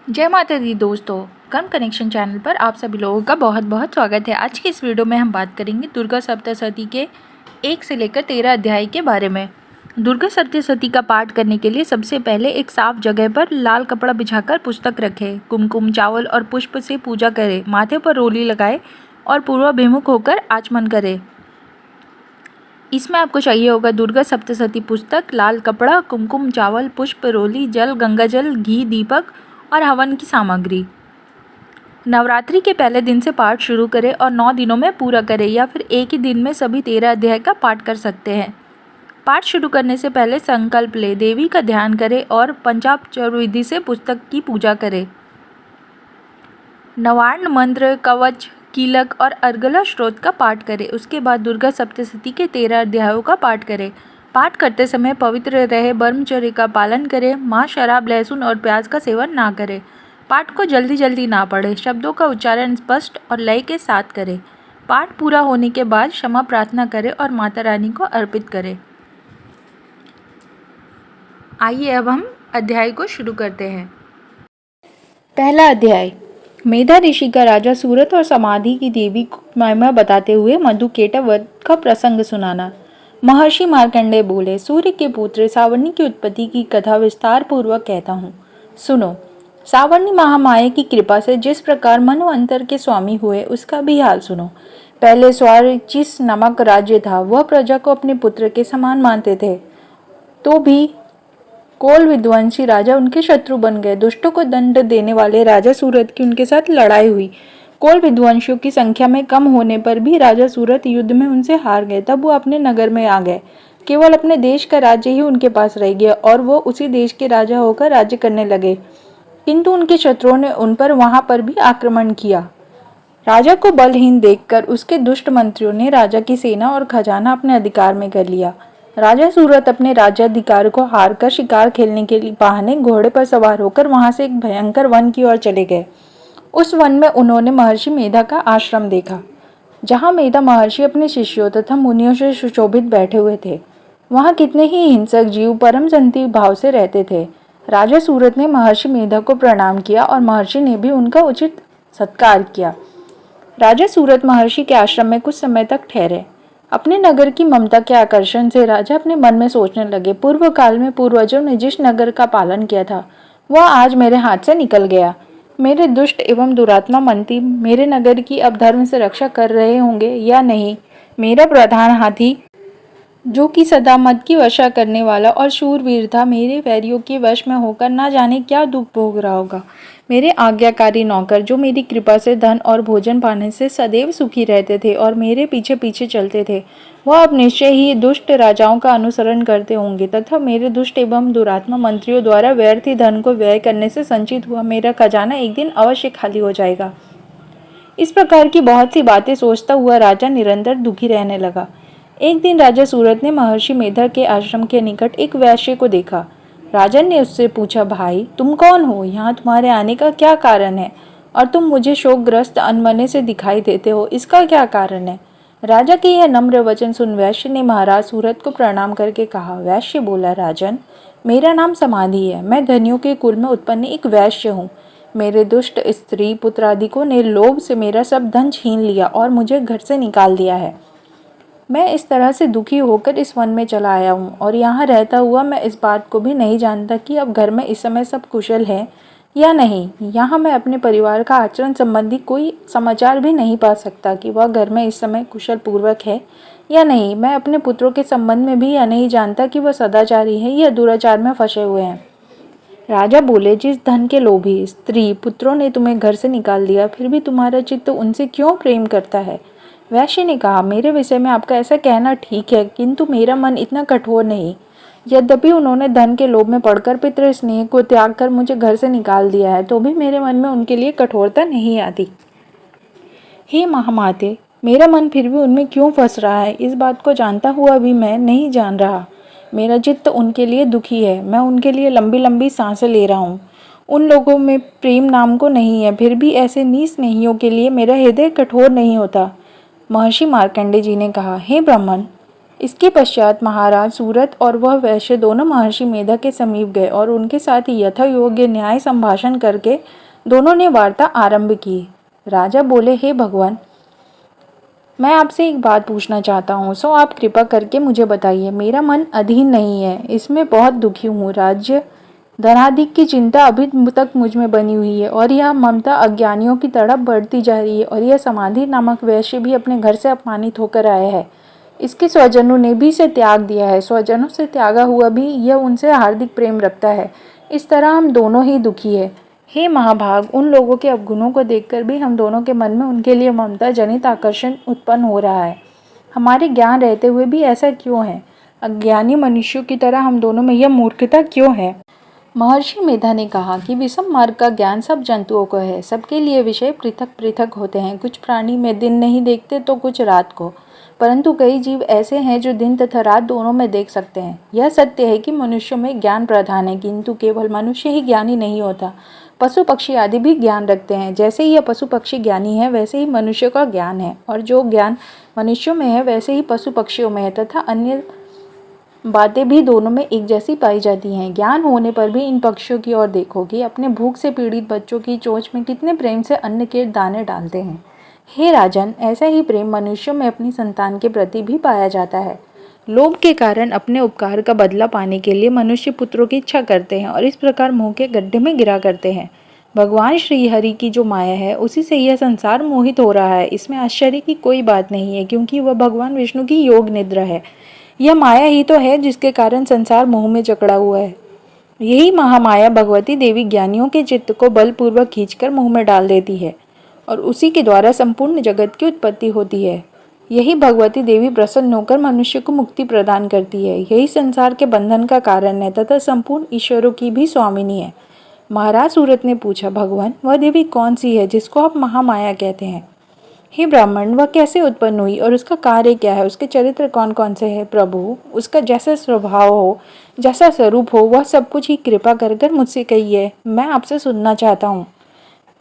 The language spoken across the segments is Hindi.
जय माता दी दोस्तों, कर्म कनेक्शन चैनल पर आप सभी लोगों का बहुत बहुत स्वागत है। आज की इस वीडियो में हम बात करेंगे दुर्गा सप्तशती के 1 से लेकर 13 अध्याय के बारे में। दुर्गा सप्तशती का पाठ करने के लिए सबसे पहले एक साफ जगह पर लाल कपड़ा बिछाकर पुस्तक रखें, कुमकुम, चावल और पुष्प से पूजा करें, माथे पर रोली लगाए और पूर्वाभिमुख होकर आचमन करें। इसमें आपको चाहिए होगा दुर्गा सप्तशती पुस्तक, लाल कपड़ा, कुमकुम, चावल, पुष्प, रोली, जल, गंगाजल, घी, दीपक और हवन की सामग्री। नवरात्रि के पहले दिन से पाठ शुरू करें और 9 दिनों में पूरा करें, या फिर एक ही दिन में सभी 13 अध्याय का पाठ कर सकते हैं। पाठ शुरू करने से पहले संकल्प लें, देवी का ध्यान करें और पंचाक्षर विधि से पुस्तक की पूजा करें। नवार्ण मंत्र, कवच, कीलक और अर्गला स्त्रोत का पाठ करें। उसके बाद दुर्गा सप्तशती के 13 अध्यायों का पाठ करें। पाठ करते समय पवित्र रहे, ब्रह्मचर्य का पालन करें, मांस, शराब, लहसुन और प्याज का सेवन ना करें। पाठ को जल्दी जल्दी ना पढ़ें, शब्दों का उच्चारण स्पष्ट और लय के साथ करें। पाठ पूरा होने के बाद क्षमा प्रार्थना करें और माता रानी को अर्पित करें। आइए अब हम अध्याय को शुरू करते हैं। पहला अध्याय। मेधा ऋषि का राजा सूरत और समाधि की देवी को महिमा बताते हुए मधुकेटा वध का प्रसंग सुनाना। महर्षि मार्कंडेय बोले, सूर्य के पुत्र सावर्णी की उत्पत्ति की कथा विस्तार पूर्वक कहता हूँ, सुनो। सावर्णी महामाया की कृपा से जिस प्रकार मनवंतर के स्वामी हुए उसका भी हाल सुनो। पहले स्वारिचिस नामक राज्य था। वह प्रजा को अपने पुत्र के समान मानते थे, तो भी कोल विध्वंसी राजा उनके शत्रु बन गए। दुष्टों को दंड देने वाले राजा सूरत की उनके साथ लड़ाई हुई। कोल विध्वंसियों की संख्या में कम होने पर भी राजा सूरत युद्ध में उनसे हार गए। तब वो अपने नगर में आ गए। केवल अपने देश का राज्य ही उनके पास रह गया और वो उसी देश के राजा होकर राज्य करने लगे। किंतु उनके शत्रुओं ने उन पर वहां पर भी आक्रमण किया। राजा को बलहीन देखकर उसके दुष्ट मंत्रियों ने राजा की सेना और खजाना अपने अधिकार में कर लिया। राजा सूरत अपने राज्याधिकार को हार कर शिकार खेलने के बहाने घोड़े पर सवार होकर वहां से एक भयंकर वन की ओर चले गए। उस वन में उन्होंने महर्षि मेधा का आश्रम देखा, जहां मेधा महर्षि अपने शिष्यों तथा मुनियों से सुशोभित बैठे हुए थे। वहां कितने ही हिंसक जीव परम शांति भाव से रहते थे। राजा सूरत ने महर्षि मेधा को प्रणाम किया और महर्षि ने भी उनका उचित सत्कार किया। राजा सूरत महर्षि के आश्रम में कुछ समय तक ठहरे। अपने नगर की ममता के आकर्षण से राजा अपने मन में सोचने लगे, पूर्व काल में पूर्वजों ने जिस नगर का पालन किया था वह आज मेरे हाथ से निकल गया। मेरे दुष्ट एवं दुरात्मा मंत्री मेरे नगर की अब धर्म से रक्षा कर रहे होंगे या नहीं। मेरा प्रधान हाथी, जो कि सदा मद की वर्षा करने वाला और शूरवीर था, मेरे वैरियों के वश में होकर ना जाने क्या दुख भोग रहा होगा। मेरे आज्ञाकारी नौकर, जो मेरी कृपा से धन और भोजन पाने से सदैव सुखी रहते थे और मेरे पीछे पीछे चलते थे, वह अब निश्चय ही दुष्ट राजाओं का अनुसरण करते होंगे तथा मेरे दुष्ट एवं दुरात्मा मंत्रियों द्वारा व्यर्थ धन को व्यय करने से संचित हुआ मेरा खजाना एक दिन अवश्य खाली हो जाएगा। इस प्रकार की बहुत सी बातें सोचता हुआ राजा निरंतर दुखी रहने लगा। एक दिन राजा सूरत ने महर्षि मेधा के आश्रम के निकट एक वैश्य को देखा। राजा ने उससे पूछा, भाई तुम कौन हो? यहाँ तुम्हारे आने का क्या कारण है? और तुम मुझे शोकग्रस्त अनमने से दिखाई देते हो, इसका क्या कारण है? राजा के यह नम्र वचन सुन वैश्य ने महाराज सूरत को प्रणाम करके कहा। वैश्य बोला, राजन, मेरा नाम समाधि है। मैं धनियों के कुल में उत्पन्न एक वैश्य हूँ। मेरे दुष्ट स्त्री पुत्रादिकों ने लोभ से मेरा सब धन छीन लिया और मुझे घर से निकाल दिया है। मैं इस तरह से दुखी होकर इस वन में चला आया हूँ और यहाँ रहता हुआ मैं इस बात को भी नहीं जानता कि अब घर में इस समय सब कुशल है या नहीं। यहाँ मैं अपने परिवार का आचरण संबंधी कोई समाचार भी नहीं पा सकता कि वह घर में इस समय कुशल पूर्वक है या नहीं। मैं अपने पुत्रों के संबंध में भी यह नहीं जानता कि वह सदाचारी है या दुराचार में फंसे हुए हैं। राजा बोले, जिस धन के लोभी स्त्री पुत्रों ने तुम्हें घर से निकाल दिया, फिर भी तुम्हारा चित्त उनसे क्यों प्रेम करता है? वैश्य ने कहा, मेरे विषय में आपका ऐसा कहना ठीक है, किंतु मेरा मन इतना कठोर नहीं। यद्यपि उन्होंने धन के लोभ में पड़कर पितृ स्नेह को त्याग कर मुझे घर से निकाल दिया है, तो भी मेरे मन में उनके लिए कठोरता नहीं आती। हे महामाते, मेरा मन फिर भी उनमें क्यों फंस रहा है, इस बात को जानता हुआ भी मैं नहीं जान रहा। मेरा चित्त उनके लिए दुखी है। मैं उनके लिए लंबी लंबी सांसें ले रहा हूँ। उन लोगों में प्रेम नाम को नहीं है, फिर भी ऐसे निस्नेहियों के लिए मेरा हृदय कठोर नहीं होता। महर्षि मार्कंडेय जी ने कहा, हे ब्राह्मण, इसके पश्चात महाराज सूरत और वह वैश्य दोनों महर्षि मेधा के समीप गए और उनके साथ यथा योग्य न्याय संभाषण करके दोनों ने वार्ता आरंभ की। राजा बोले, हे भगवान, मैं आपसे एक बात पूछना चाहता हूँ, सो आप कृपा करके मुझे बताइए। मेरा मन अधीन नहीं है, इसमें बहुत दुखी हूँ। राज्य धनाधिक की चिंता अभी तक मुझ में बनी हुई है और यह ममता अज्ञानियों की तड़प बढ़ती जा रही है और यह समाधि नामक वैश्य भी अपने घर से अपमानित होकर आया है। इसके स्वजनों ने भी इसे त्याग दिया है। स्वजनों से त्यागा हुआ भी यह उनसे हार्दिक प्रेम रखता है। इस तरह हम दोनों ही दुखी है। हे महाभाग, उन लोगों के अवगुणों को देखकर भी हम दोनों के मन में उनके लिए ममता जनित आकर्षण उत्पन्न हो रहा है। हमारे ज्ञान रहते हुए भी ऐसा क्यों है? अज्ञानी मनुष्यों की तरह हम दोनों में यह मूर्खता क्यों है? महर्षि मेधा ने कहा कि विषम मार्ग का ज्ञान सब जंतुओं को है। सबके लिए विषय पृथक पृथक होते हैं। कुछ प्राणी में दिन नहीं देखते तो कुछ रात को, परंतु कई जीव ऐसे हैं जो दिन तथा रात दोनों में देख सकते हैं। यह सत्य है कि मनुष्यों में ज्ञान प्रधान है, किंतु केवल मनुष्य ही ज्ञानी नहीं होता। पशु पक्षी आदि भी ज्ञान रखते हैं। जैसे ही यह पशु पक्षी ज्ञानी है, वैसे ही मनुष्य का ज्ञान है, और जो ज्ञान मनुष्यों में है वैसे ही पशु पक्षियों में है, तथा अन्य बातें भी दोनों में एक जैसी पाई जाती हैं। ज्ञान होने पर भी इन पक्षियों की ओर देखो कि अपने भूख से पीड़ित बच्चों की चोंच में कितने प्रेम से अन्न के दाने डालते हैं। हे राजन, ऐसा ही प्रेम मनुष्यों में अपनी संतान के प्रति भी पाया जाता है। लोभ के कारण अपने उपकार का बदला पाने के लिए मनुष्य पुत्रों की इच्छा करते हैं और इस प्रकार मुंह के गड्ढे में गिरा करते हैं। भगवान श्री हरि की जो माया है, उसी से यह संसार मोहित हो रहा है। इसमें आश्चर्य की कोई बात नहीं है, क्योंकि वह भगवान विष्णु की योग निद्रा है। यह माया ही तो है जिसके कारण संसार मोह में जकड़ा हुआ है। यही महामाया भगवती देवी ज्ञानियों के चित्त को बलपूर्वक खींचकर मुंह में डाल देती है और उसी के द्वारा संपूर्ण जगत की उत्पत्ति होती है। यही भगवती देवी प्रसन्न होकर मनुष्य को मुक्ति प्रदान करती है। यही संसार के बंधन का कारण है तथा संपूर्ण ईश्वरों की भी स्वामिनी है। महाराज सूरत ने पूछा, भगवान, वह देवी कौन सी है जिसको आप महामाया कहते हैं? हे ब्राह्मण, वह कैसे उत्पन्न हुई और उसका कार्य क्या है? उसके चरित्र कौन कौन से हैं? प्रभु, उसका जैसा स्वभाव हो, जैसा स्वरूप हो, वह सब कुछ ही कृपा कर कर मुझसे कहिए, मैं आपसे सुनना चाहता हूँ।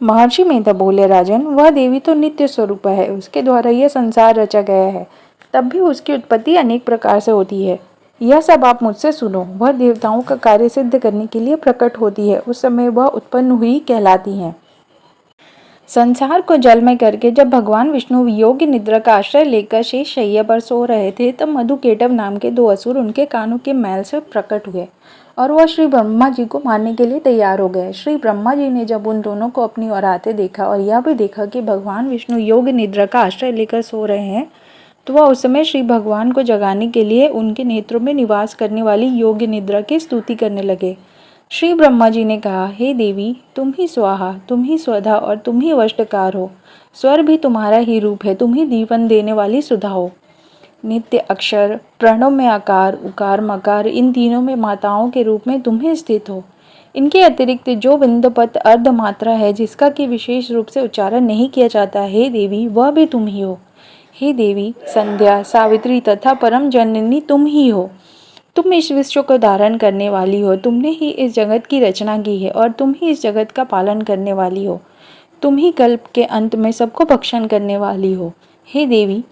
महर्षि मेधा बोले, राजन, वह देवी तो नित्य स्वरूप है। उसके द्वारा यह संसार रचा गया है। तब भी उसकी उत्पत्ति अनेक प्रकार से होती है। यह सब आप मुझसे सुनो। वह देवताओं का कार्य सिद्ध करने के लिए प्रकट होती है। उस समय वह उत्पन्न हुई कहलाती हैं। संसार को जल में करके जब भगवान विष्णु योग्य निद्रा का आश्रय लेकर शेष शैया पर सो रहे थे, तब मधुकेटव नाम के दो असुर उनके कानों के मैल से प्रकट हुए और वह श्री ब्रह्मा जी को मारने के लिए तैयार हो गए। श्री ब्रह्मा जी ने जब उन दोनों को अपनी ओर आते देखा और यह भी देखा कि भगवान विष्णु योग्य निद्रा का आश्रय लेकर सो रहे हैं, तो वह उस समय श्री भगवान को जगाने के लिए उनके नेत्रों में निवास करने वाली योग्य निद्रा की स्तुति करने लगे। श्री ब्रह्मा जी ने कहा, हे देवी, तुम ही स्वाहा, तुम ही स्वधा और तुम ही वष्टकार हो। स्वर भी तुम्हारा ही रूप है। तुम ही जीवन देने वाली सुधा हो। नित्य अक्षर, प्रणव में आकार, उकार मकार, इन तीनों में माताओं के रूप में तुम ही स्थित हो। इनके अतिरिक्त जो विंदपत अर्ध मात्रा है, जिसका कि विशेष रूप से उच्चारण नहीं किया जाता, हे देवी, वह भी तुम ही हो। हे देवी, संध्या, सावित्री तथा परम जननी तुम ही हो। तुम इस विश्व को धारण करने वाली हो। तुमने ही इस जगत की रचना की है और तुम ही इस जगत का पालन करने वाली हो। तुम ही कल्प के अंत में सबको भक्षण करने वाली हो। हे देवी,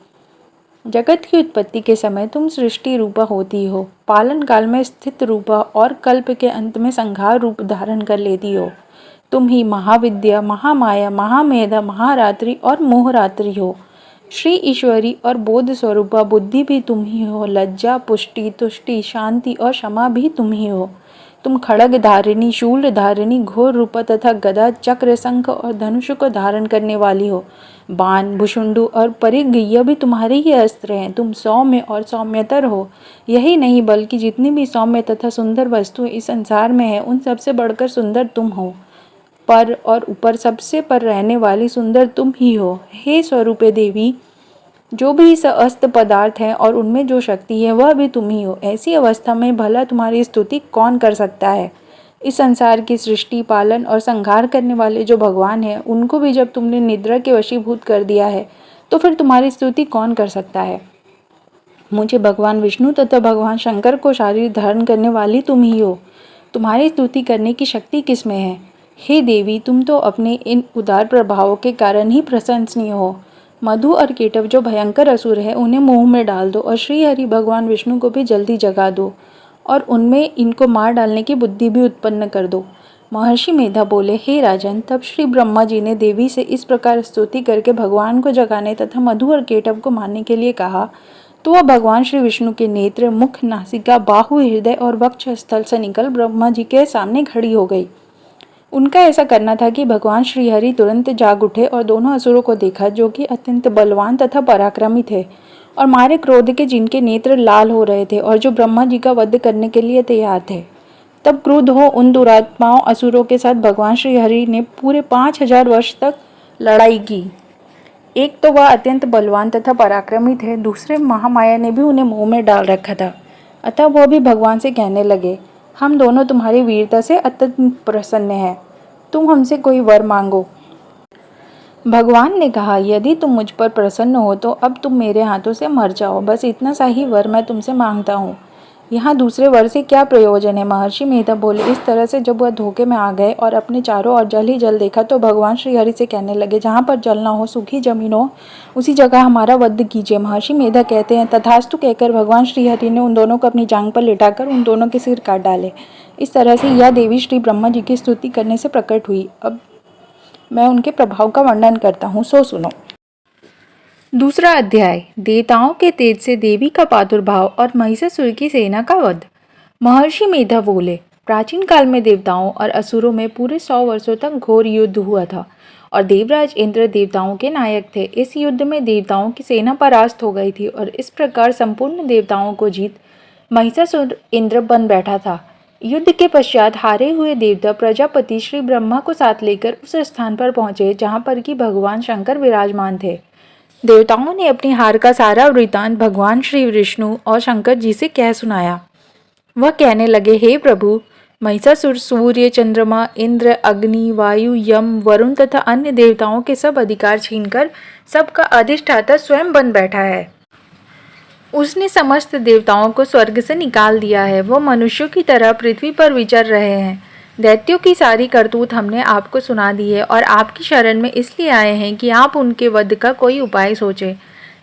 जगत की उत्पत्ति के समय तुम सृष्टि रूपा होती हो, पालन काल में स्थित रूपा और कल्प के अंत में संहार रूप धारण कर लेती हो। तुम ही महाविद्या, महामाया, महामेधा, महारात्रि और मोहरात्रि हो। श्री ईश्वरी और बोध स्वरूपा बुद्धि भी तुम ही हो। लज्जा, पुष्टि, तुष्टि, शांति और क्षमा भी तुम ही हो। तुम खड़ग धारिणी, शूल धारिणी, घोर रूपा तथा गदा, चक्र, शंख और धनुष को धारण करने वाली हो। बाण, भुषुंडु और परिघ, यह भी तुम्हारे ही अस्त्र हैं। तुम सौम्य और सौम्यतर हो। यही नहीं बल्कि जितनी भी सौम्य तथा सुंदर वस्तुएं इस संसार में है, उन सबसे बढ़कर सुंदर तुम हो। पर और ऊपर सबसे पर रहने वाली सुंदर तुम ही हो। हे स्वरूपे देवी, जो भी इस अस्त पदार्थ है और उनमें जो शक्ति है, वह भी तुम ही हो। ऐसी अवस्था में भला तुम्हारी स्तुति कौन कर सकता है? इस संसार की सृष्टि, पालन और संहार करने वाले जो भगवान हैं, उनको भी जब तुमने निद्रा के वशीभूत कर दिया है, तो फिर तुम्हारी स्तुति कौन कर सकता है? मुझे भगवान विष्णु तथा भगवान शंकर को शरीर धारण करने वाली तुम ही हो। तुम्हारी स्तुति करने की शक्ति किसमें है? हे देवी, तुम तो अपने इन उदार प्रभावों के कारण ही प्रशंसनीय हो। मधु और केटव जो भयंकर असुर है उन्हें मुंह में डाल दो और श्री हरि भगवान विष्णु को भी जल्दी जगा दो और उनमें इनको मार डालने की बुद्धि भी उत्पन्न कर दो। महर्षि मेधा बोले, हे राजन, तब श्री ब्रह्मा जी ने देवी से इस प्रकार स्तुति करके भगवान को जगाने तथा मधु और केटव को मारने के लिए कहा तो वह भगवान श्री विष्णु के नेत्र, मुख, नासिका, बाहु, हृदय और वक्ष स्थल से निकल ब्रह्मा जी के सामने खड़ी हो गई। उनका ऐसा करना था कि भगवान श्रीहरि तुरंत जाग उठे और दोनों असुरों को देखा जो कि अत्यंत बलवान तथा पराक्रमी थे और मारे क्रोध के जिनके नेत्र लाल हो रहे थे और जो ब्रह्मा जी का वध करने के लिए तैयार थे। तब क्रुद्ध हो उन दुरात्माओं असुरों के साथ भगवान श्रीहरि ने पूरे 5000 वर्ष तक लड़ाई की। एक तो वह अत्यंत बलवान तथा पराक्रमी थे, दूसरे महामाया ने भी उन्हें मुंह में डाल रखा था। अतः वह भी भगवान से कहने लगे, हम दोनों तुम्हारी वीरता से अत्यंत प्रसन्न हैं, तुम हमसे कोई वर मांगो। भगवान ने कहा, यदि तुम मुझ पर प्रसन्न हो तो अब तुम मेरे हाथों से मर जाओ, बस इतना सा ही वर मैं तुमसे मांगता हूँ। यहाँ दूसरे वर से क्या प्रयोजन है? महर्षि मेधा बोले, इस तरह से जब वह धोखे में आ गए और अपने चारों ओर जल ही जल देखा तो भगवान श्रीहरि से कहने लगे, जहाँ पर जल न हो, सूखी जमीन हो, उसी जगह हमारा वध कीजिए। महर्षि मेधा कहते हैं, तथास्तु कहकर भगवान श्रीहरि ने उन दोनों को अपनी जांघ पर लिटाकर उन दोनों के सिर काट डाले। इस तरह से यह देवी श्री ब्रह्मा जी की स्तुति करने से प्रकट हुई। अब मैं उनके प्रभाव का वर्णन करता हूँ, सो सुनो। दूसरा अध्याय, देवताओं के तेज से देवी का प्रादुर्भाव और महिषासुर की सेना का वध। महर्षि मेधा बोले, प्राचीन काल में देवताओं और असुरों में पूरे 100 वर्षों तक घोर युद्ध हुआ था और देवराज इंद्र देवताओं के नायक थे। इस युद्ध में देवताओं की सेना परास्त हो गई थी और इस प्रकार संपूर्ण देवताओं को जीत महिषासुर इंद्र बन बैठा था। युद्ध के पश्चात हारे हुए देवता प्रजापति श्री ब्रह्मा को साथ लेकर उस स्थान पर पहुंचे जहां पर कि भगवान शंकर विराजमान थे। देवताओं ने अपनी हार का सारा वृतांत भगवान श्री विष्णु और शंकर जी से कह सुनाया। वह कहने लगे, हे प्रभु, महिषासुर सूर्य, चंद्रमा, इंद्र, अग्नि, वायु, यम, वरुण तथा अन्य देवताओं के सब अधिकार छीनकर सबका अधिष्ठाता स्वयं बन बैठा है। उसने समस्त देवताओं को स्वर्ग से निकाल दिया है। वो मनुष्यों की तरह पृथ्वी पर विचर रहे हैं। दैत्यों की सारी करतूत हमने आपको सुना दी है और आपकी शरण में इसलिए आए हैं कि आप उनके वध का कोई उपाय सोचें।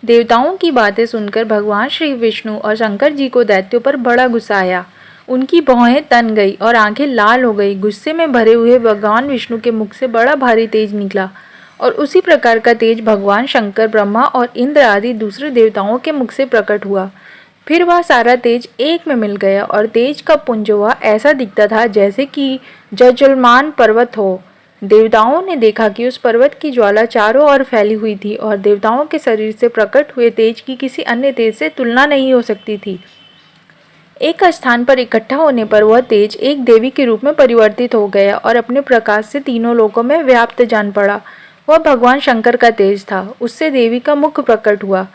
देवताओं की बातें सुनकर भगवान श्री विष्णु और शंकर जी को दैत्यों पर बड़ा गुस्सा आया। उनकी भौहें तन गई और आंखें लाल हो गई। गुस्से में भरे हुए भगवान विष्णु के मुख से बड़ा भारी तेज निकला और उसी प्रकार का तेज भगवान शंकर, ब्रह्मा और इंद्र आदि दूसरे देवताओं के मुख से प्रकट हुआ। फिर वह सारा तेज एक में मिल गया और तेज का पुंज हुआ ऐसा दिखता था जैसे कि जलमान पर्वत हो। देवताओं ने देखा कि उस पर्वत की ज्वाला चारों ओर फैली हुई थी और देवताओं के शरीर से प्रकट हुए तेज की किसी अन्य तेज से तुलना नहीं हो सकती थी। एक स्थान पर इकट्ठा होने पर वह तेज एक देवी के रूप में परिवर्तित हो गया और अपने प्रकाश से तीनों लोकों में व्याप्त जान पड़ा। वह भगवान शंकर का तेज था। उससे देवी का मुख प्रकट हुआ।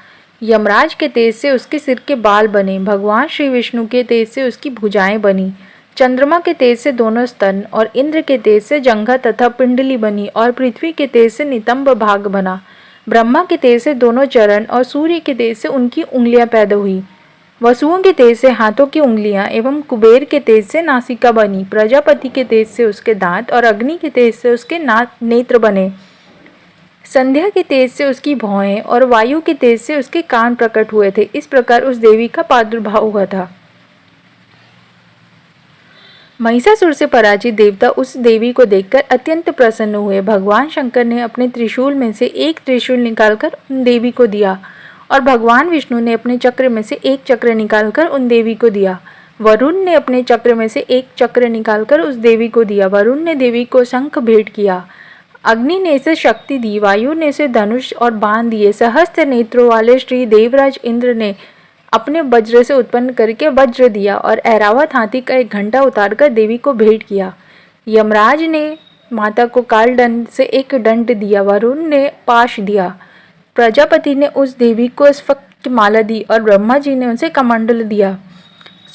यमराज के तेज से उसके सिर के बाल बने। भगवान श्री विष्णु के तेज से उसकी भुजाएं बनी। चंद्रमा के तेज से दोनों स्तन और इंद्र के तेज से जंघा तथा पिंडली बनी और पृथ्वी के तेज से नितंब भाग बना। ब्रह्मा के तेज से दोनों चरण और सूर्य के तेज से उनकी उंगलियां पैदा हुई। वसुओं के तेज से हाथों की उंगलियां एवं कुबेर के तेज से नासिका बनी। प्रजापति के तेज से उसके दांत और अग्नि के तेज से उसके नेत्र बने। संध्या के तेज से उसकी भौहें और वायु के तेज से उसके कान प्रकट हुए थे। इस प्रकार उस देवी का प्रादुर्भाव हुआ था। महिषासुर से पराजित देवता उस देवी को देखकर अत्यंत प्रसन्न हुए। भगवान शंकर ने अपने त्रिशूल में से एक त्रिशूल निकालकर उन देवी को दिया और भगवान विष्णु ने अपने चक्र में से एक चक्र निकालकर उन देवी को दिया। वरुण ने अपने चक्र में से एक चक्र निकालकर उस देवी को दिया। वरुण ने देवी को शंख भेंट किया। अग्नि ने इसे शक्ति दी। वायु ने इसे धनुष और बाण दिए। सहस्त्र नेत्रों वाले श्री देवराज इंद्र ने अपने वज्र से उत्पन्न करके वज्र दिया और ऐरावत हाथी का एक घंटा उतारकर देवी को भेंट किया। यमराज ने माता को काल दंड से एक दंड दिया। वरुण ने पाश दिया। प्रजापति ने उस देवी को स्फटिक माला दी और ब्रह्मा जी ने उसे कमंडल दिया।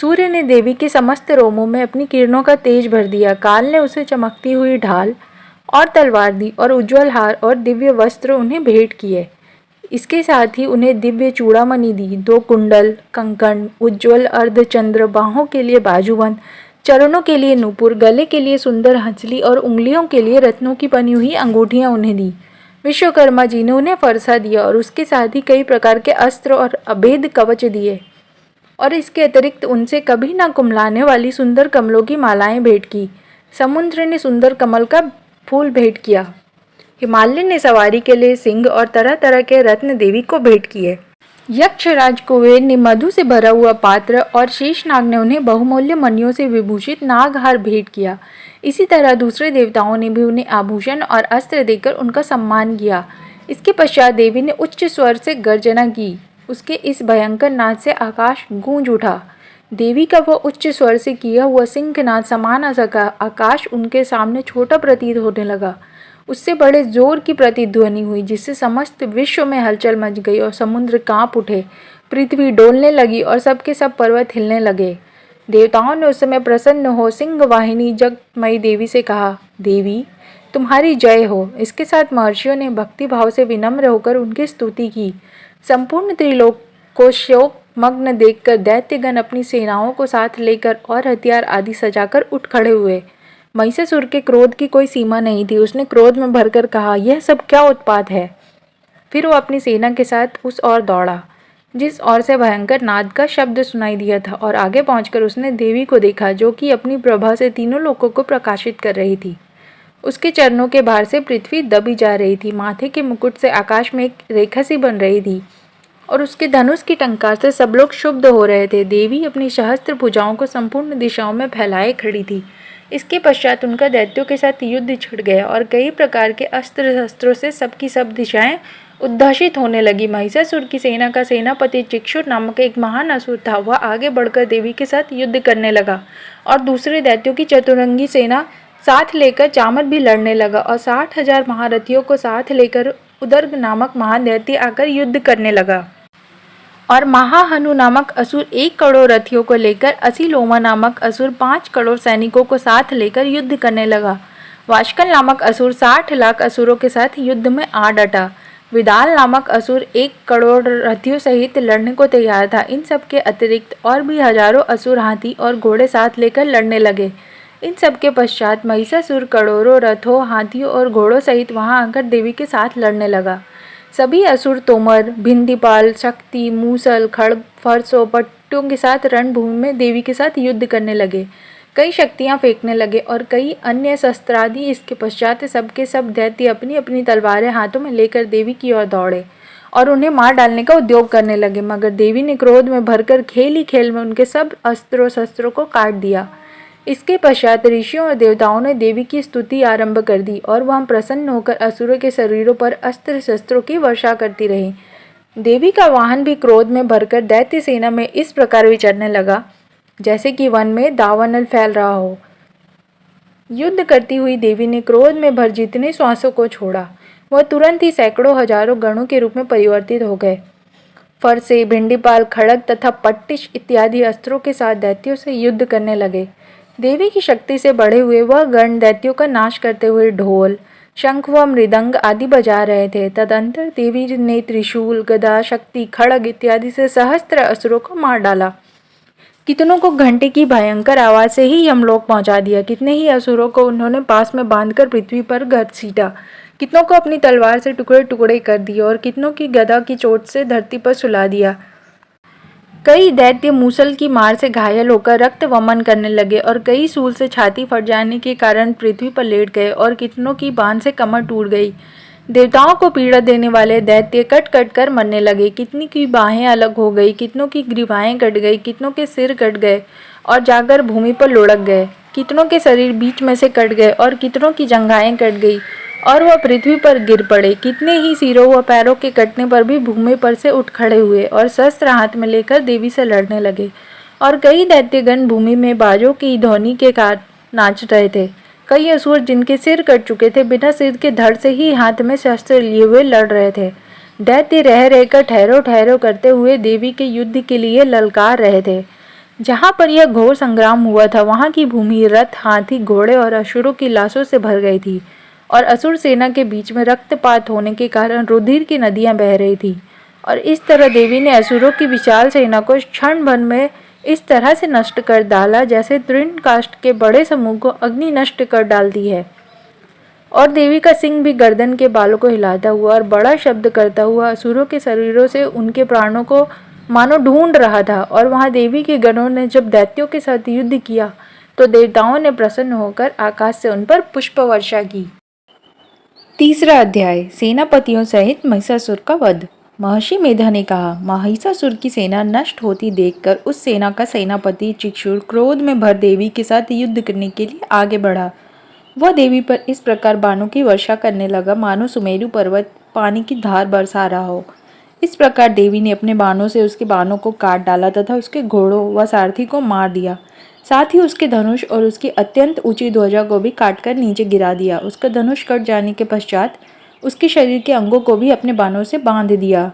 सूर्य ने देवी के समस्त रोमों में अपनी किरणों का तेज भर दिया। काल ने उसे चमकती हुई ढाल और तलवार दी और उज्ज्वल हार और दिव्य वस्त्र उन्हें भेंट किए। इसके साथ ही उन्हें दिव्य चूड़ामणि दी। 2 कुंडल, कंकण, उज्ज्वल अर्धचंद्र, बाहों के लिए बाजूबंद, चरणों के लिए नूपुर, गले के लिए सुंदर हंसली और उंगलियों के लिए रत्नों की बनी हुई अंगूठियां उन्हें दी। विश्वकर्मा जी ने उन्हें फरसा दिया और उसके साथ ही कई प्रकार के अस्त्र और अभेद कवच दिए, और इसके अतिरिक्त उनसे कभी ना कुम्हलाने वाली सुंदर कमलों की मालाएं भेंट की। समुद्र ने सुंदर कमल का फूल भेंट किया। हिमालय ने सवारी के लिए सिंह और तरह तरह के रत्न देवी को भेंट किए। यक्षराज कुबेर ने मधु से भरा हुआ पात्र और शेषनाग ने उन्हें बहुमूल्य मणियों से विभूषित नागहार भेंट किया। इसी तरह दूसरे देवताओं ने भी उन्हें आभूषण और अस्त्र देकर उनका सम्मान किया। इसके पश्चात देवी ने उच्च स्वर से गर्जना की। उसके इस भयंकर नाद से आकाश गूंज उठा। देवी का वह उच्च स्वर से किया हुआ सिंहनाद समा न सका। आकाश उनके सामने छोटा प्रतीत होने लगा। उससे बड़े जोर की प्रतिध्वनि हुई, जिससे समस्त विश्व में हलचल मच गई और समुद्र कांप उठे, पृथ्वी डोलने लगी और सबके सब पर्वत हिलने लगे। देवताओं ने उस समय प्रसन्न हो सिंह वाहिनी जगमयी देवी से कहा, देवी तुम्हारी जय हो। इसके साथ महर्षियों ने भक्ति भाव से विनम्र होकर उनकी स्तुति की। संपूर्ण त्रिलोक को शोक मग्न देखकर दैत्यगण अपनी सेनाओं को साथ लेकर और हथियार आदि सजाकर उठ खड़े हुए। महिषासुर के क्रोध की कोई सीमा नहीं थी। उसने क्रोध में भरकर कहा, यह सब क्या उत्पात है। फिर वो अपनी सेना के साथ उस ओर दौड़ा जिस ओर से भयंकर नाद का शब्द सुनाई दिया था, और आगे पहुंचकर उसने देवी को देखा, जो कि अपनी प्रभा से तीनों लोकों को प्रकाशित कर रही थी। उसके चरणों के भार से पृथ्वी दबी जा रही थी। माथे के मुकुट से आकाश में एक रेखा सी बन रही थी, और उसके धनुष की टंकार से सब लोग क्षुब्ध हो रहे थे। देवी अपनी सहस्त्र भुजाओं को संपूर्ण दिशाओं में फैलाए खड़ी थी। इसके पश्चात उनका दैत्यों के साथ युद्ध छिड़ गया और कई प्रकार के अस्त्र शस्त्रों से सबकी सब दिशाएं उद्भाषित होने लगी। महिषासुर की सेना का सेनापति चिक्षुर नामक एक महान असुर था। वह आगे बढ़कर देवी के साथ युद्ध करने लगा और दूसरे दैत्यों की चतुरंगी सेना साथ लेकर चामर भी लड़ने लगा, और 60,000 महारथियों को साथ लेकर उदर्ग नामक महान दैत्य आकर युद्ध करने लगा। और महाहनु नामक असुर 1 करोड़ रथियों को लेकर, असिलोमा नामक असुर 5 करोड़ सैनिकों को साथ लेकर युद्ध करने लगा। वाशकल नामक असुर 60 लाख असुरों के साथ युद्ध में आ डटा। विदाल नामक असुर 1 करोड़ रथियों सहित लड़ने को तैयार था। इन सब के अतिरिक्त और भी हजारों असुर हाथी और घोड़े साथ लेकर लड़ने लगे। इन सब के पश्चात महिषासुर करोड़ों रथों, हाथियों और घोड़ों सहित वहां आकर देवी के साथ लड़ने लगा। सभी असुर तोमर, भिंडीपाल, शक्ति, मूसल, खड्ग, फरसों, पट्टों के साथ रणभूमि में देवी के साथ युद्ध करने लगे। कई शक्तियां फेंकने लगे और कई अन्य शस्त्रादि। इसके पश्चात सबके सब दैत्य अपनी अपनी तलवारें हाथों में लेकर देवी की ओर दौड़े और उन्हें मार डालने का उद्योग करने लगे। मगर देवी ने क्रोध में भरकर खेल ही खेल में उनके सब अस्त्रों शस्त्रों को काट दिया। इसके पश्चात ऋषियों और देवताओं ने देवी की स्तुति आरंभ कर दी, और वह प्रसन्न होकर असुरों के शरीरों पर अस्त्र शस्त्रों की वर्षा करती रही। देवी का वाहन भी क्रोध में भरकर दैत्य सेना में इस प्रकार विचरने लगा, जैसे कि वन में दावानल फैल रहा हो। युद्ध करती हुई देवी ने क्रोध में भर जितने श्वासों को छोड़ा, वह तुरंत ही सैकड़ों हजारों गणों के रूप में परिवर्तित हो गए। फरसे, भिंडीपाल, खड़ग तथा पट्टिश इत्यादि अस्त्रों के साथ दैत्यों से युद्ध करने लगे। देवी की शक्ति से बढ़े हुए वह गण दैत्यों का नाश करते हुए ढोल, शंख व मृदंग आदि बजा रहे थे। तदंतर देवी ने त्रिशूल, गदा, शक्ति, खड़ग इत्यादि से सहस्त्र असुरों को मार डाला। कितनों को घंटे की भयंकर आवाज से ही यमलोक पहुंचा दिया। कितने ही असुरों को उन्होंने पास में बांधकर पृथ्वी पर घसीटा। कितनों को अपनी तलवार से टुकड़े टुकड़े कर दिए और कितनों की गदा की चोट से धरती पर सुला दिया। कई दैत्य मूसल की मार से घायल होकर रक्त वमन करने लगे, और कई सूल से छाती फट जाने के कारण पृथ्वी पर लेट गए, और कितनों की बांध से कमर टूट गई। देवताओं को पीड़ा देने वाले दैत्य कट कट कर मरने लगे। कितनी की बाहें अलग हो गई, कितनों की ग्रीवाएं कट गई, कितनों के सिर कट गए और जाकर भूमि पर लुढ़क गए। कितनों के शरीर बीच में से कट गए और कितनों की जंघाएं कट गई और वह पृथ्वी पर गिर पड़े। कितने ही सिरों व पैरों के कटने पर भी भूमि पर से उठ खड़े हुए और शस्त्र हाथ में लेकर देवी से लड़ने लगे। और कई दैत्यगण भूमि में बाजों की ध्वनि के साथ नाच रहे थे। कई असुर जिनके सिर कट चुके थे बिना सिर के धड़ से ही हाथ में शस्त्र लिए हुए लड़ रहे थे। दैत्य रह रहकर ठहरो ठहरो करते हुए देवी के युद्ध के लिए ललकार रहे थे। जहाँ पर यह घोर संग्राम हुआ था वहाँ की भूमि रथ, हाथी, घोड़े और असुरों की लाशों से भर गई थी, और असुर सेना के बीच में रक्तपात होने के कारण रुधिर की नदियां बह रही थी। और इस तरह देवी ने असुरों की विशाल सेना को क्षण भर में इस तरह से नष्ट कर डाला, जैसे तृण काष्ठ के बड़े समूह को अग्नि नष्ट कर डालती है। और देवी का सिंह भी गर्दन के बालों को हिलाता हुआ और बड़ा शब्द करता हुआ असुरों के शरीरों से उनके प्राणों को मानो ढूंढ रहा था। और वहां देवी के गणों ने जब दैत्यों के साथ युद्ध किया तो देवताओं ने प्रसन्न होकर आकाश से उन पर पुष्प वर्षा की। तीसरा अध्याय, सेनापतियों सहित महिषासुर का वध। महर्षि मेधा ने कहा, महिषासुर की सेना नष्ट होती देखकर उस सेना का सेनापति चिक्षुर क्रोध में भर देवी के साथ युद्ध करने के लिए आगे बढ़ा। वह देवी पर इस प्रकार बाणों की वर्षा करने लगा मानो सुमेरु पर्वत पानी की धार बरसा रहा हो। इस प्रकार देवी ने अपने बाणों से उसके बाणों को काट डाला तथा उसके घोड़ों व सारथी को मार दिया। साथ ही उसके धनुष और उसकी अत्यंत ऊंची ध्वजा को भी काटकर नीचे गिरा दिया। उसका धनुष कट जाने के पश्चात उसके शरीर के अंगों को भी अपने बाणों से बांध दिया।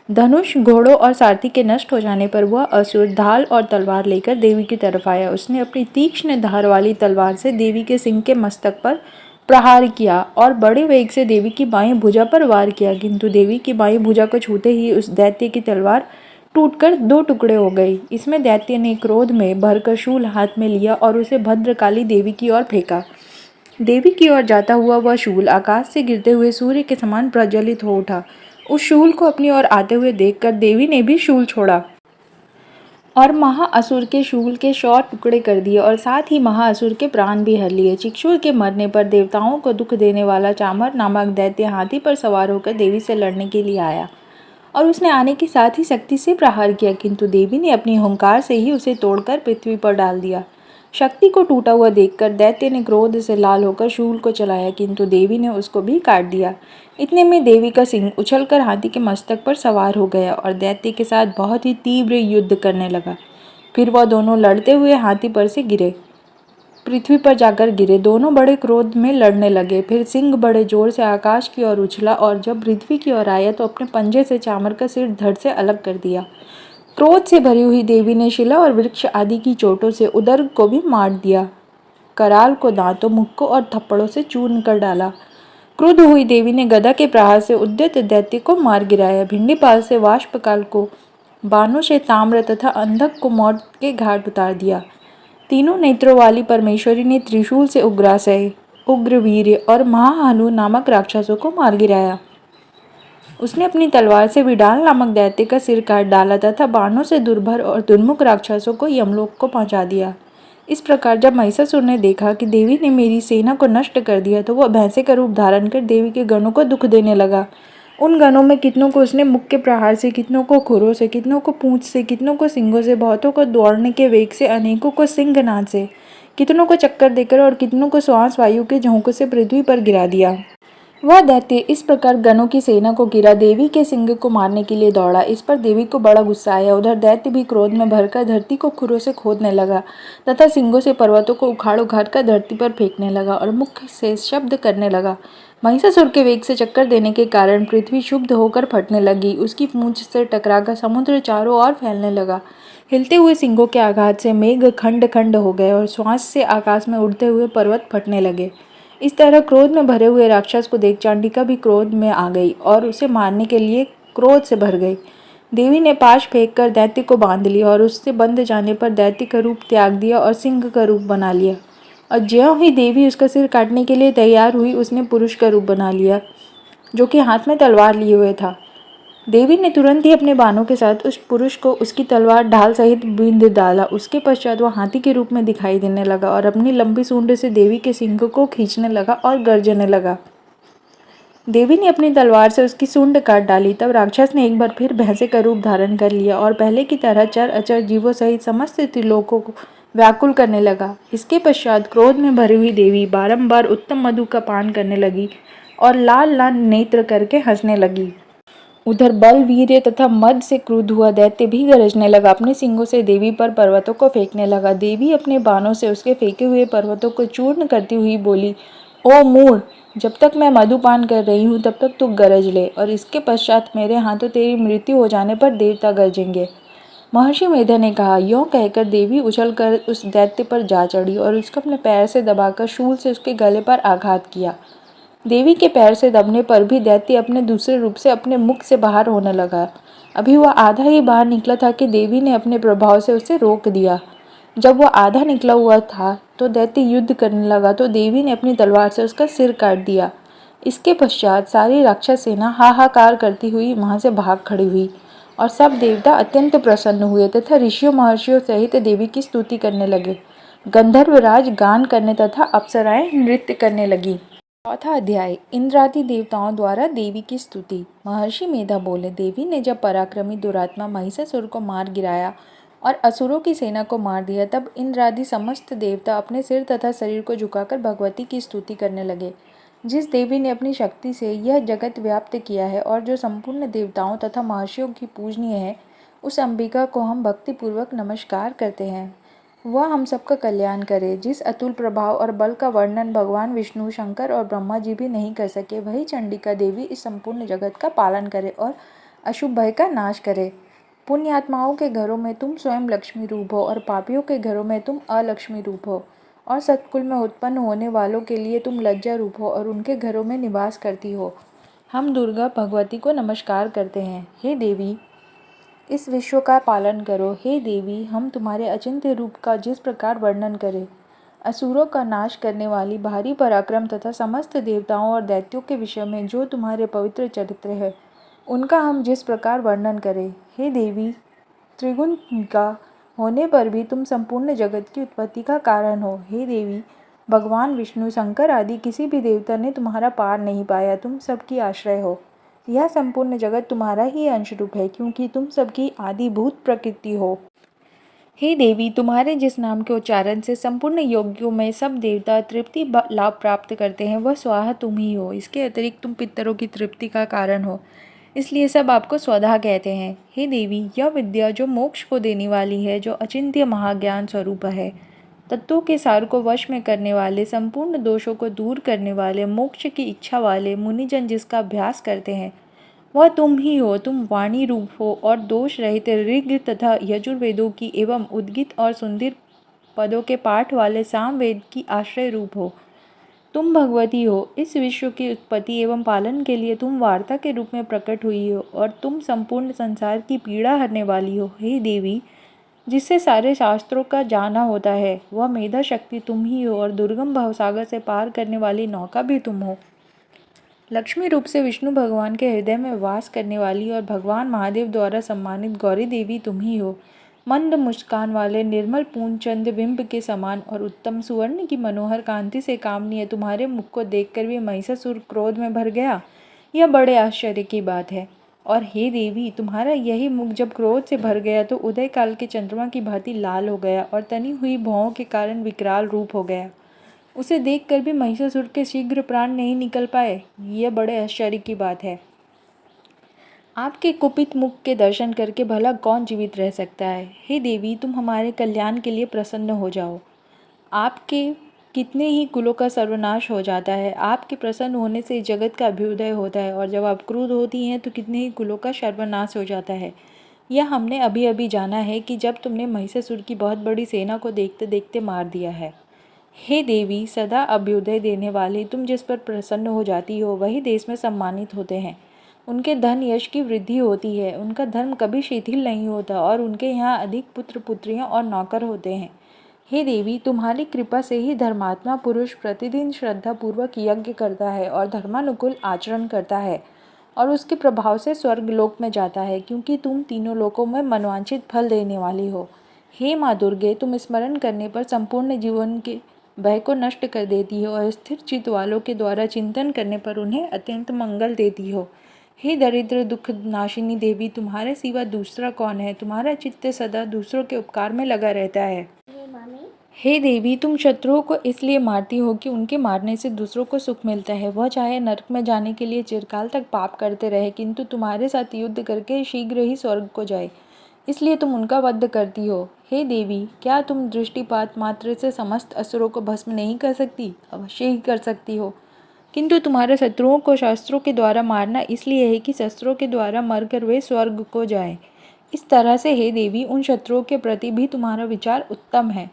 धनुष, घोड़ों और सारथी के नष्ट हो जाने पर वह असुर ढाल और तलवार लेकर देवी की तरफ आया। उसने अपनी तीक्ष्ण धार वाली तलवार से देवी के सिंह के मस्तक पर प्रहार किया और बड़े वेग से देवी की बाईं भुजा पर वार किया, किंतु देवी की बाईं भुजा को छूते ही उस दैत्य की तलवार टूटकर दो टुकड़े हो गई। इसमें दैत्य ने क्रोध में भरकर शूल हाथ में लिया और उसे भद्रकाली देवी की ओर फेंका। देवी की ओर जाता हुआ वह शूल आकाश से गिरते हुए सूर्य के समान प्रज्वलित हो उठा। उस शूल को अपनी ओर आते हुए देखकर देवी ने भी शूल छोड़ा और महाअसुर के शूल के 100 टुकड़े कर दिए और साथ ही महाअसुर के प्राण भी हर लिए। चिक्षुर के मरने पर देवताओं को दुख देने वाला चामर नामक दैत्य हाथी पर सवार होकर देवी से लड़ने के लिए आया और उसने आने के साथ ही शक्ति से प्रहार किया, किंतु देवी ने अपनी हुंकार से ही उसे तोड़कर पृथ्वी पर डाल दिया। शक्ति को टूटा हुआ देखकर दैत्य ने क्रोध से लाल होकर शूल को चलाया, किंतु देवी ने उसको भी काट दिया। इतने में देवी का सिंह उछलकर हाथी के मस्तक पर सवार हो गया और दैत्य के साथ बहुत ही तीव्र युद्ध करने लगा। फिर वह दोनों लड़ते हुए हाथी पर से गिरे, पृथ्वी पर जाकर गिरे। दोनों बड़े क्रोध में लड़ने लगे। फिर सिंह बड़े जोर से आकाश की ओर उछला और जब पृथ्वी की ओर आया तो अपने पंजे से चामर का सिर धड़ से अलग कर दिया। क्रोध से भरी हुई देवी ने शिला और वृक्ष आदि की चोटों से उदर को भी मार दिया, कराल को दांतों, मुक्कों और थप्पड़ों से चूर्ण कर डाला। क्रुद्ध हुई देवी ने गदा के प्रहार से उद्यत दैत्य को मार गिराया। भिंडीपाल से वाष्पकाल को, बाणों से ताम्र तथा अंधक को मौत के घाट उतार दिया। तीनों नेत्रों वाली परमेश्वरी ने त्रिशूल से उग्रासय, उग्रवीर्य और महाहनु नामक राक्षसों को मार गिराया। उसने अपनी तलवार से विडाल नामक दैत्य का सिर काट डाला तथा बाणों से दुर्भर और दुर्मुख राक्षसों को यमलोक को पहुंचा दिया। इस प्रकार जब महिषासुर ने देखा कि देवी ने मेरी सेना को नष्ट कर दिया तो वह भैंसे का रूप धारण कर देवी के गणों को दुख देने लगा। उन गणों में कितनों को उसने मुख के प्रहार से, कितनों को खुरों से, कितनों को पूंछ से, कितनों को सिंगों से, बहुतों को दौड़ने के वेग से, अनेकों को सिंहनाद से, कितनों को चक्कर देकर और कितनों को श्वास वायु के झोंकों से पृथ्वी पर गिरा दिया। वह दैत्य इस प्रकार गणों की सेना को गिरा देवी के सिंह को मारने के लिए दौड़ा। इस पर देवी को बड़ा गुस्सा आया। उधर दैत्य भी क्रोध में भरकर धरती को खुरों से खोदने लगा तथा सिंगों से पर्वतों को उखाड़ उखाड़ कर धरती पर फेंकने लगा और मुख से शब्द करने लगा। महिषासुर के वेग से चक्कर देने के कारण पृथ्वी क्षुब्ध होकर फटने लगी। उसकी पूंछ से टकराकर समुद्र चारों ओर फैलने लगा। हिलते हुए सिंगों के आघात से मेघ खंड खंड हो गए और श्वास से आकाश में उड़ते हुए पर्वत फटने लगे। इस तरह क्रोध में भरे हुए राक्षस को देख चांडिका भी क्रोध में आ गई और उसे मारने के लिए क्रोध से भर गई। देवी ने पाश फेंककर दैत्य को बांध लिया और उससे बंध जाने पर दैत्य का रूप त्याग दिया और सिंह का रूप बना लिया। और ज्यों ही देवी उसका सिर काटने के लिए तैयार हुई उसने पुरुष का रूप बना लिया जो कि हाथ में तलवार लिए हुए था। देवी ने तुरंत ही अपने बाणों के साथ उस पुरुष को उसकी तलवार ढाल सहित बींध डाला। उसके पश्चात वह हाथी के रूप में दिखाई देने लगा और अपनी लंबी सूंड से देवी के सिंह को खींचने लगा और गर्जने लगा। देवी ने अपनी तलवार से उसकी सूंड काट डाली। तब राक्षस ने एक बार फिर भैंसे का रूप धारण कर लिया और पहले की तरह चर अचर जीवों सहित समस्त त्रिलोकों को व्याकुल करने लगा। इसके पश्चात क्रोध में भरी हुई देवी बारंबार उत्तम मधु का पान करने लगी और लाल लाल नेत्र करके हंसने लगी। उधर बल, वीर्य तथा मद से क्रुद्ध हुआ दैत्य भी गरजने लगा। अपने सिंगों से देवी पर पर्वतों को फेंकने लगा। देवी अपने बाणों से उसके फेंके हुए पर्वतों को चूर्ण करती हुई बोली, ओ मूढ़, जब तक मैं मधुपान कर रही हूँ तब तक तू गरज ले और इसके पश्चात मेरे हाथों तेरी मृत्यु हो जाने पर देवता गरजेंगे। महर्षि मेधा ने कहा। यों कहकर देवी उछलकर उस दैत्य पर जा चढ़ी और उसको अपने पैर से दबाकर शूल से उसके गले पर आघात किया। देवी के पैर से दबने पर भी दैत्य अपने दूसरे रूप से अपने मुख से बाहर होने लगा। अभी वह आधा ही बाहर निकला था कि देवी ने अपने प्रभाव से उसे रोक दिया। जब वह आधा निकला हुआ था तो दैत्य युद्ध करने लगा तो देवी ने अपनी तलवार से उसका सिर काट दिया। इसके पश्चात सारी राक्षस सेना हाहाकार करती हुई वहां से भाग खड़ी हुई और सब देवता अत्यंत प्रसन्न हुए तथा ऋषियों महर्षियों सहित देवी की स्तुति करने लगे। गंधर्वराज गान करने तथा अप्सराएं नृत्य करने लगी। चौथा अध्याय, इंद्रादि देवताओं द्वारा देवी की स्तुति। महर्षि मेधा बोले, देवी ने जब पराक्रमी दुरात्मा महिषासुर को मार गिराया और असुरों की सेना को मार दिया, तब इंद्रादि समस्त देवता अपने सिर तथा शरीर को झुकाकर भगवती की स्तुति करने लगे। जिस देवी ने अपनी शक्ति से यह जगत व्याप्त किया है और जो संपूर्ण देवताओं तथा महर्षियों की पूजनीय है, उस अंबिका को हम भक्तिपूर्वक नमस्कार करते हैं। वह हम सबका कल्याण करे। जिस अतुल प्रभाव और बल का वर्णन भगवान विष्णु, शंकर और ब्रह्मा जी भी नहीं कर सके, वही चंडिका देवी इस संपूर्ण जगत का पालन करे और अशुभ भय का नाश करे। पुण्यात्माओं के घरों में तुम स्वयं लक्ष्मी रूप हो और पापियों के घरों में तुम अलक्ष्मी रूप हो और सत्कुल में उत्पन्न होने वालों के लिए तुम लज्जा रूप हो और उनके घरों में निवास करती हो। हम दुर्गा भगवती को नमस्कार करते हैं। हे देवी, इस विश्व का पालन करो। हे देवी, हम तुम्हारे अचिंत्य रूप का जिस प्रकार वर्णन करें, असुरों का नाश करने वाली भारी पराक्रम तथा समस्त देवताओं और दैत्यों के विषय में जो तुम्हारे पवित्र चरित्र है, उनका हम जिस प्रकार वर्णन करें। हे देवी, त्रिगुण का होने पर भी तुम संपूर्ण जगत की उत्पत्ति का कारण हो। हे देवी, भगवान विष्णु, शंकर आदि किसी भी देवता ने तुम्हारा पार नहीं पाया, तुम सबकी आश्रय हो। यह संपूर्ण जगत तुम्हारा ही अंश रूप है, क्योंकि तुम सबकी आदिभूत प्रकृति हो। हे देवी, तुम्हारे जिस नाम के उच्चारण से संपूर्ण योगियों में सब देवता तृप्ति लाभ प्राप्त करते हैं, वह स्वाहा तुम ही हो। इसके अतिरिक्त तुम पितरों की तृप्ति का कारण हो, इसलिए सब आपको स्वधा कहते हैं। हे देवी, यह विद्या जो मोक्ष को देने वाली है, जो अचिंत्य महाज्ञान स्वरूप है, तत्वों के सार को वश में करने वाले, संपूर्ण दोषों को दूर करने वाले, मोक्ष की इच्छा वाले मुनिजन जिसका अभ्यास करते हैं, वह तुम ही हो। तुम वाणी रूप हो और दोष रहित ऋग तथा यजुर्वेदों की एवं उद्गित और सुंदर पदों के पाठ वाले सामवेद की आश्रय रूप हो। तुम भगवती हो। इस विश्व की उत्पत्ति एवं पालन के लिए तुम वार्ता के रूप में प्रकट हुई हो और तुम संपूर्ण संसार की पीड़ा हरने वाली हो। हे देवी, जिससे सारे शास्त्रों का जाना होता है, वह मेधा शक्ति तुम ही हो और दुर्गम भवसागर से पार करने वाली नौका भी तुम हो। लक्ष्मी रूप से विष्णु भगवान के हृदय में वास करने वाली और भगवान महादेव द्वारा सम्मानित गौरी देवी तुम ही हो। मंद मुस्कान वाले निर्मल पूर्णचंद्र बिंब के समान और उत्तम सुवर्ण की मनोहर कांति से कामनीय तुम्हारे मुख को देखकर भी महिषासुर क्रोध में भर गया। यह बड़े आश्चर्य की बात है। और हे देवी, तुम्हारा यही मुख जब क्रोध से भर गया तो उदय काल के चंद्रमा की भांति लाल हो गया और तनी हुई भौं के कारण विकराल रूप हो गया। उसे देखकर भी महिषासुर के शीघ्र प्राण नहीं निकल पाए। यह बड़े आश्चर्य की बात है। आपके कुपित मुख के दर्शन करके भला कौन जीवित रह सकता है। हे देवी, तुम हमारे कल्याण के लिए प्रसन्न हो जाओ। आपके कितने ही कुलों का सर्वनाश हो जाता है। आपके प्रसन्न होने से जगत का अभ्युदय होता है और जब आप क्रुद्ध होती हैं तो कितने ही कुलों का सर्वनाश हो जाता है। यह हमने अभी अभी जाना है कि जब तुमने महिषासुर की बहुत बड़ी सेना को देखते देखते मार दिया है। हे देवी, सदा अभ्युदय देने वाली, तुम जिस पर प्रसन्न हो जाती हो, वही देश में सम्मानित होते हैं। उनके धन यश की वृद्धि होती है, उनका धर्म कभी शिथिल नहीं होता और उनके यहाँ अधिक पुत्र पुत्रियाँ और नौकर होते हैं। हे देवी, तुम्हारी कृपा से ही धर्मात्मा पुरुष प्रतिदिन श्रद्धापूर्वक यज्ञ करता है और धर्मानुकूल आचरण करता है और उसके प्रभाव से स्वर्ग लोक में जाता है, क्योंकि तुम तीनों लोकों में मनवांछित फल देने वाली हो। हे माँ दुर्गे, तुम स्मरण करने पर संपूर्ण जीवन के भय को नष्ट कर देती हो और स्थिर चित्त वालों के द्वारा चिंतन करने पर उन्हें अत्यंत मंगल देती हो। हे दरिद्र दुख नाशिनी देवी, तुम्हारे सिवा दूसरा कौन है। तुम्हारा चित्त सदा दूसरों के उपकार में लगा रहता है। हे देवी, तुम शत्रुओं को इसलिए मारती हो कि उनके मारने से दूसरों को सुख मिलता है। वह चाहे नरक में जाने के लिए चिरकाल तक पाप करते रहे, किंतु तुम्हारे साथ युद्ध करके शीघ्र ही स्वर्ग को जाए, इसलिए तुम उनका वध करती हो। हे देवी, क्या तुम दृष्टिपात मात्र से समस्त असुरों को भस्म नहीं कर सकती? अवश्य ही कर सकती हो, किंतु तुम्हारे शत्रुओं को शस्त्रों के द्वारा मारना इसलिए है कि शस्त्रों के द्वारा मरकर वे स्वर्ग को जाएं। इस तरह से हे देवी, उन शत्रुओं के प्रति भी तुम्हारा विचार उत्तम है।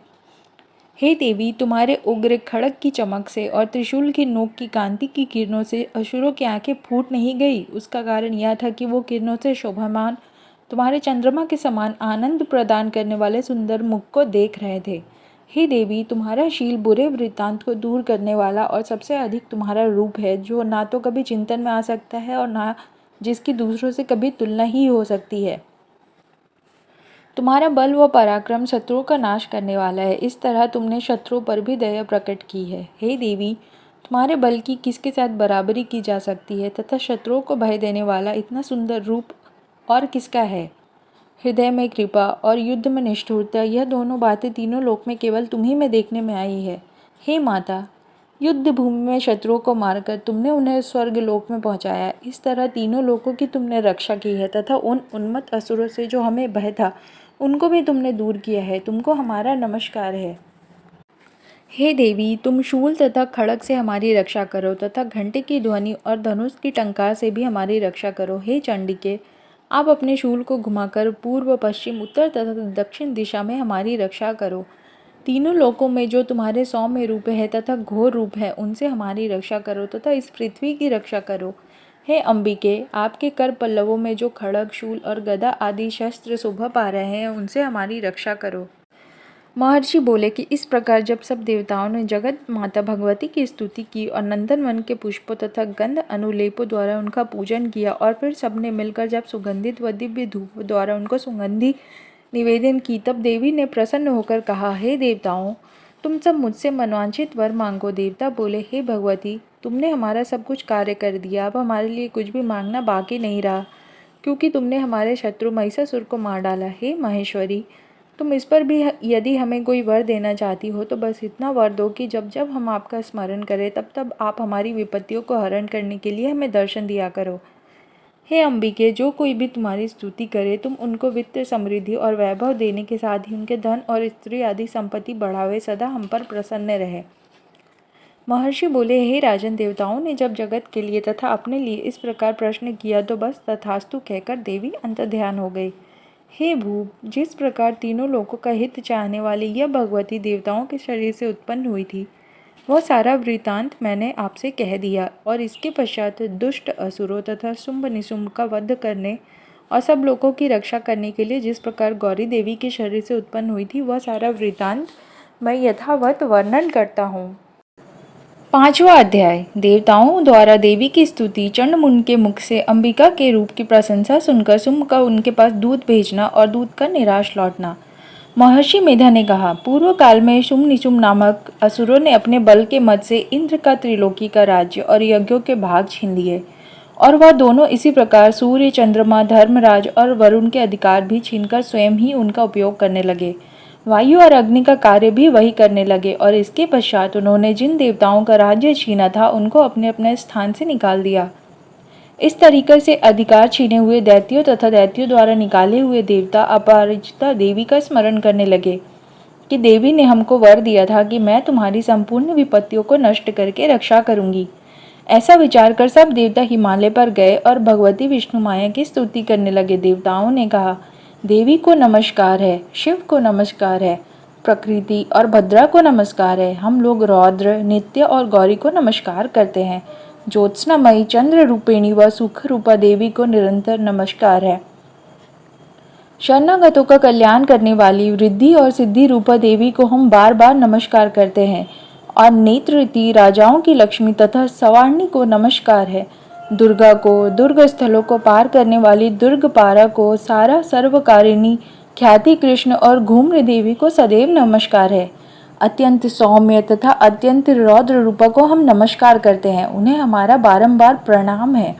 हे देवी, तुम्हारे उग्र खड़ग की चमक से और त्रिशूल की नोक की कांति की किरणों से असुरों की आंखें फूट नहीं गई। उसका कारण यह था कि वो किरणों से शोभामान तुम्हारे चंद्रमा के समान आनंद प्रदान करने वाले सुंदर मुख को देख रहे थे। हे देवी, तुम्हारा शील बुरे वृत्तांत को दूर करने वाला और सबसे अधिक तुम्हारा रूप है, जो ना तो कभी चिंतन में आ सकता है और ना जिसकी दूसरों से कभी तुलना ही हो सकती है। तुम्हारा बल व पराक्रम शत्रुओं का नाश करने वाला है। इस तरह तुमने शत्रुओं पर भी दया प्रकट की है। हे देवी, तुम्हारे बल की किसके साथ बराबरी की जा सकती है तथा शत्रुओं को भय देने वाला इतना सुंदर रूप और किसका है? हृदय में कृपा और युद्ध में निष्ठुरता, यह दोनों बातें तीनों लोक में केवल तुम्ही में देखने में आई है। हे माता, युद्ध भूमि में शत्रुओं को मारकर तुमने उन्हें स्वर्ग लोक में पहुंचाया। इस तरह तीनों लोकों की तुमने रक्षा की है तथा उन उन्मत्त असुरों से जो हमें भय था उनको भी तुमने दूर किया है। तुमको हमारा नमस्कार है। हे देवी, तुम शूल तथा खड़ग से हमारी रक्षा करो तथा घंटे की ध्वनि और धनुष की टंकार से भी हमारी रक्षा करो। हे चंडिके, आप अपने शूल को घुमाकर पूर्व, पश्चिम, उत्तर तथा दक्षिण दिशा में हमारी रक्षा करो। तीनों लोकों में जो तुम्हारे सौम्य रूप है तथा घोर रूप है, उनसे हमारी रक्षा करो तथा इस पृथ्वी की रक्षा करो। हे अंबिके, आपके कर पल्लवों में जो खड़ग, शूल और गदा आदि शस्त्र शोभा पा रहे हैं, उनसे हमारी रक्षा करो। महर्षि बोले कि इस प्रकार जब सब देवताओं ने जगत माता भगवती की स्तुति की और नंदनवन के पुष्पों तथा गंध अनुलेपों द्वारा उनका पूजन किया और फिर सबने मिलकर जब सुगंधित व दिव्य धूप द्वारा उनको सुगंधि निवेदन की, तब देवी ने प्रसन्न होकर कहा, हे देवताओं, तुम सब मुझसे मनवांछित वर मांगो। देवता बोले, हे भगवती, तुमने हमारा सब कुछ कार्य कर दिया, अब हमारे लिए कुछ भी मांगना बाकी नहीं रहा, क्योंकि तुमने हमारे शत्रु महिषासुर को मार डाला। हे महेश्वरी, तुम इस पर भी यदि हमें कोई वर देना चाहती हो तो बस इतना वर दो कि जब जब हम आपका स्मरण करें तब तब आप हमारी विपत्तियों को हरण करने के लिए हमें दर्शन दिया करो। हे अंबिके, जो कोई भी तुम्हारी स्तुति करे, तुम उनको वित्त, समृद्धि और वैभव देने के साथ ही उनके धन और स्त्री आदि संपत्ति बढ़ावे, सदा हम पर प्रसन्न रहे। महर्षि बोले, हे राजन, देवताओं ने जब जगत के लिए तथा अपने लिए इस प्रकार प्रश्न किया तो बस तथास्तु कहकर देवी अंतर्ध्यान हो गई। हे भूप, जिस प्रकार तीनों लोगों का हित चाहने वाली यह भगवती देवताओं के शरीर से उत्पन्न हुई थी, वह सारा वृतांत मैंने आपसे कह दिया, और इसके पश्चात दुष्ट असुरों तथा शुंभ निशुंभ का वध करने और सब लोगों की रक्षा करने के लिए जिस प्रकार गौरी देवी के शरीर से उत्पन्न हुई थी, वह सारा वृतांत मैं यथावत वर्णन करता हूँ। 5वां अध्याय। देवताओं द्वारा देवी की स्तुति। चंडमुंड के मुख से अंबिका के रूप की प्रशंसा सुनकर शुंभ का उनके पास दूध भेजना और दूध का निराश लौटना। महर्षि मेधा ने कहा, पूर्व काल में शुंभ निशुंभ नामक असुरों ने अपने बल के मद से इंद्र का त्रिलोकी का राज्य और यज्ञों के भाग छीन लिए, और वह दोनों इसी प्रकार सूर्य, चंद्रमा, धर्मराज और वरुण के अधिकार भी छीनकर स्वयं ही उनका उपयोग करने लगे। वायु और अग्नि का कार्य भी वही करने लगे, और इसके पश्चात उन्होंने जिन देवताओं का राज्य छीना था उनको अपने अपने स्थान से निकाल दिया। इस तरीके से अधिकार छीने हुए दैत्यों तथा दैत्यों द्वारा निकाले हुए देवता अपराजिता देवी का स्मरण करने लगे कि देवी ने हमको वर दिया था कि मैं तुम्हारी संपूर्ण विपत्तियों को नष्ट करके रक्षा करूंगी। ऐसा विचार कर सब देवता हिमालय पर गए और भगवती विष्णु माया की स्तुति करने लगे। देवताओं ने कहा, देवी को नमस्कार है, शिव को नमस्कार है, प्रकृति और भद्रा को नमस्कार है। हम लोग रौद्र, नित्य और गौरी को नमस्कार करते हैं। ज्योत्सनामयी, चंद्र रूपिणी व सुख रूपा देवी को निरंतर नमस्कार है। शरणागतों का कल्याण करने वाली वृद्धि और सिद्धि रूपा देवी को हम बार बार नमस्कार करते हैं। और नेत्रवती, राजाओं की लक्ष्मी तथा सवार्णी को नमस्कार है। दुर्गा को, दुर्ग स्थलों को पार करने वाली दुर्गपारा को, सारा सर्वकारिणी ख्याति कृष्ण और घूम्र देवी को सदैव नमस्कार है। अत्यंत सौम्य तथा अत्यंत रौद्र रूपा को हम नमस्कार करते हैं, उन्हें हमारा बारंबार प्रणाम है।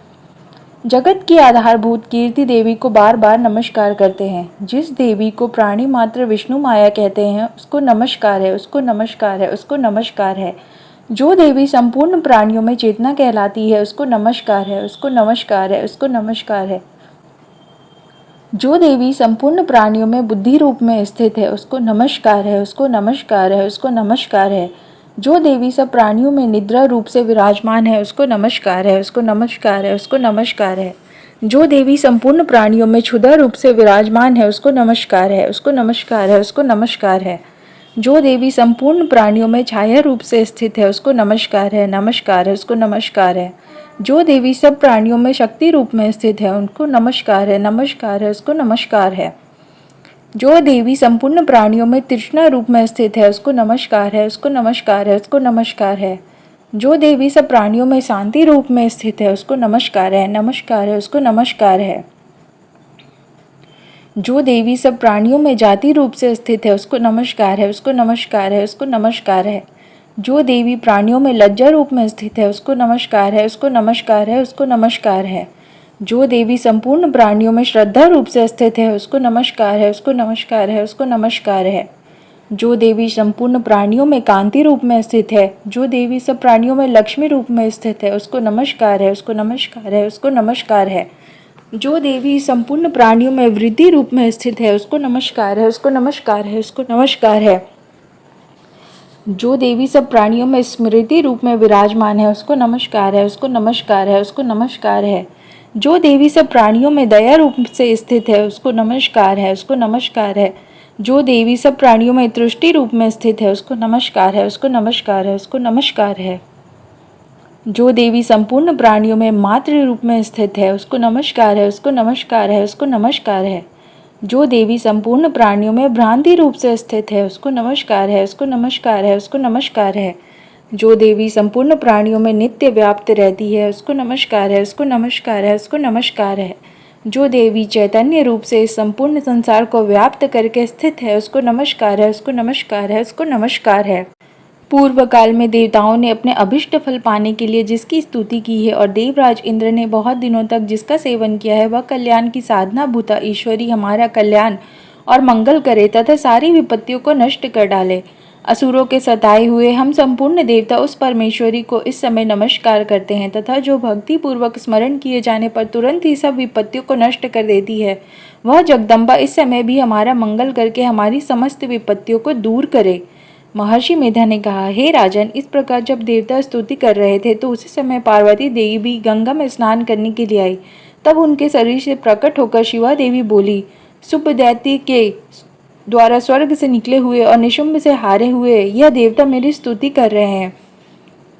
जगत की आधारभूत कीर्ति देवी को बार बार नमस्कार करते हैं। जिस देवी को प्राणी मात्र विष्णु माया कहते हैं, उसको नमस्कार है, उसको नमस्कार है, उसको नमस्कार है। जो देवी संपूर्ण प्राणियों में चेतना कहलाती है, उसको नमस्कार है, उसको नमस्कार है, उसको नमस्कार है। जो देवी संपूर्ण प्राणियों में बुद्धि रूप में स्थित है, उसको नमस्कार है, उसको नमस्कार है, उसको नमस्कार है। जो देवी सब प्राणियों में निद्रा रूप से विराजमान है, उसको नमस्कार है, उसको नमस्कार है, उसको नमस्कार है। जो देवी संपूर्ण प्राणियों में क्षुधा रूप से विराजमान है, उसको नमस्कार है, उसको नमस्कार है, उसको नमस्कार है। जो देवी संपूर्ण प्राणियों में छाया रूप से स्थित है, उसको नमस्कार है, नमस्कार है, उसको नमस्कार है। जो देवी सब प्राणियों में शक्ति रूप में स्थित है उनको नमस्कार है, नमस्कार है, उसको नमस्कार है। जो देवी संपूर्ण प्राणियों में तृष्णा रूप में स्थित है उसको नमस्कार है, उसको नमस्कार है, उसको नमस्कार है। जो देवी सब प्राणियों में शांति रूप में स्थित है उसको नमस्कार है, नमस्कार है, उसको नमस्कार है। जो देवी सब प्राणियों में जाति रूप से स्थित है उसको नमस्कार है, उसको नमस्कार है, उसको नमस्कार है। जो देवी प्राणियों में लज्जा रूप में स्थित है उसको नमस्कार है, उसको नमस्कार है, उसको नमस्कार है। जो देवी संपूर्ण प्राणियों में श्रद्धा रूप से स्थित है उसको नमस्कार है, उसको नमस्कार है, उसको नमस्कार है। जो देवी संपूर्ण प्राणियों में कांति रूप में स्थित है, जो देवी सब प्राणियों में लक्ष्मी रूप में स्थित है उसको नमस्कार है, उसको नमस्कार है, उसको नमस्कार है। जो देवी संपूर्ण प्राणियों में वृद्धि रूप में स्थित है उसको नमस्कार है, उसको नमस्कार है, उसको नमस्कार है। जो देवी सब प्राणियों में स्मृति रूप में विराजमान है उसको नमस्कार है, उसको नमस्कार है, उसको नमस्कार है। जो देवी सब प्राणियों में दया रूप से स्थित है उसको नमस्कार है, उसको नमस्कार है। जो देवी सब प्राणियों में तुष्टि रूप में स्थित है उसको नमस्कार है, उसको नमस्कार है, उसको नमस्कार है। जो देवी संपूर्ण प्राणियों में मातृ रूप में स्थित है उसको नमस्कार है, उसको नमस्कार है, उसको नमस्कार है। जो देवी संपूर्ण प्राणियों में भ्रांति रूप से स्थित है उसको नमस्कार है, उसको नमस्कार है, उसको नमस्कार है। जो देवी संपूर्ण प्राणियों में नित्य व्याप्त रहती है उसको नमस्कार है, उसको नमस्कार है, उसको नमस्कार है। जो देवी चैतन्य रूप से इस संपूर्ण संसार को व्याप्त करके स्थित है उसको नमस्कार है, उसको नमस्कार है, उसको नमस्कार है। पूर्व काल में देवताओं ने अपने अभिष्ट फल पाने के लिए जिसकी स्तुति की है और देवराज इंद्र ने बहुत दिनों तक जिसका सेवन किया है वह कल्याण की साधना भूता ईश्वरी हमारा कल्याण और मंगल करे तथा सारी विपत्तियों को नष्ट कर डाले। असुरों के सताए हुए हम संपूर्ण देवता उस परमेश्वरी को इस समय नमस्कार करते हैं तथा जो भक्ति पूर्वक स्मरण किए जाने पर तुरंत ही सब विपत्तियों को नष्ट कर देती है वह जगदम्बा इस समय भी हमारा मंगल करके हमारी समस्त विपत्तियों को दूर करे। महर्षि मेधा ने कहा, हे राजन, इस प्रकार जब देवता स्तुति कर रहे थे तो उसी समय पार्वती देवी भी गंगा में स्नान करने के लिए आई। तब उनके शरीर से प्रकट होकर शिवा देवी बोली, सुपदैत्य के द्वारा स्वर्ग से निकले हुए और निशुंभ से हारे हुए यह देवता मेरी स्तुति कर रहे हैं।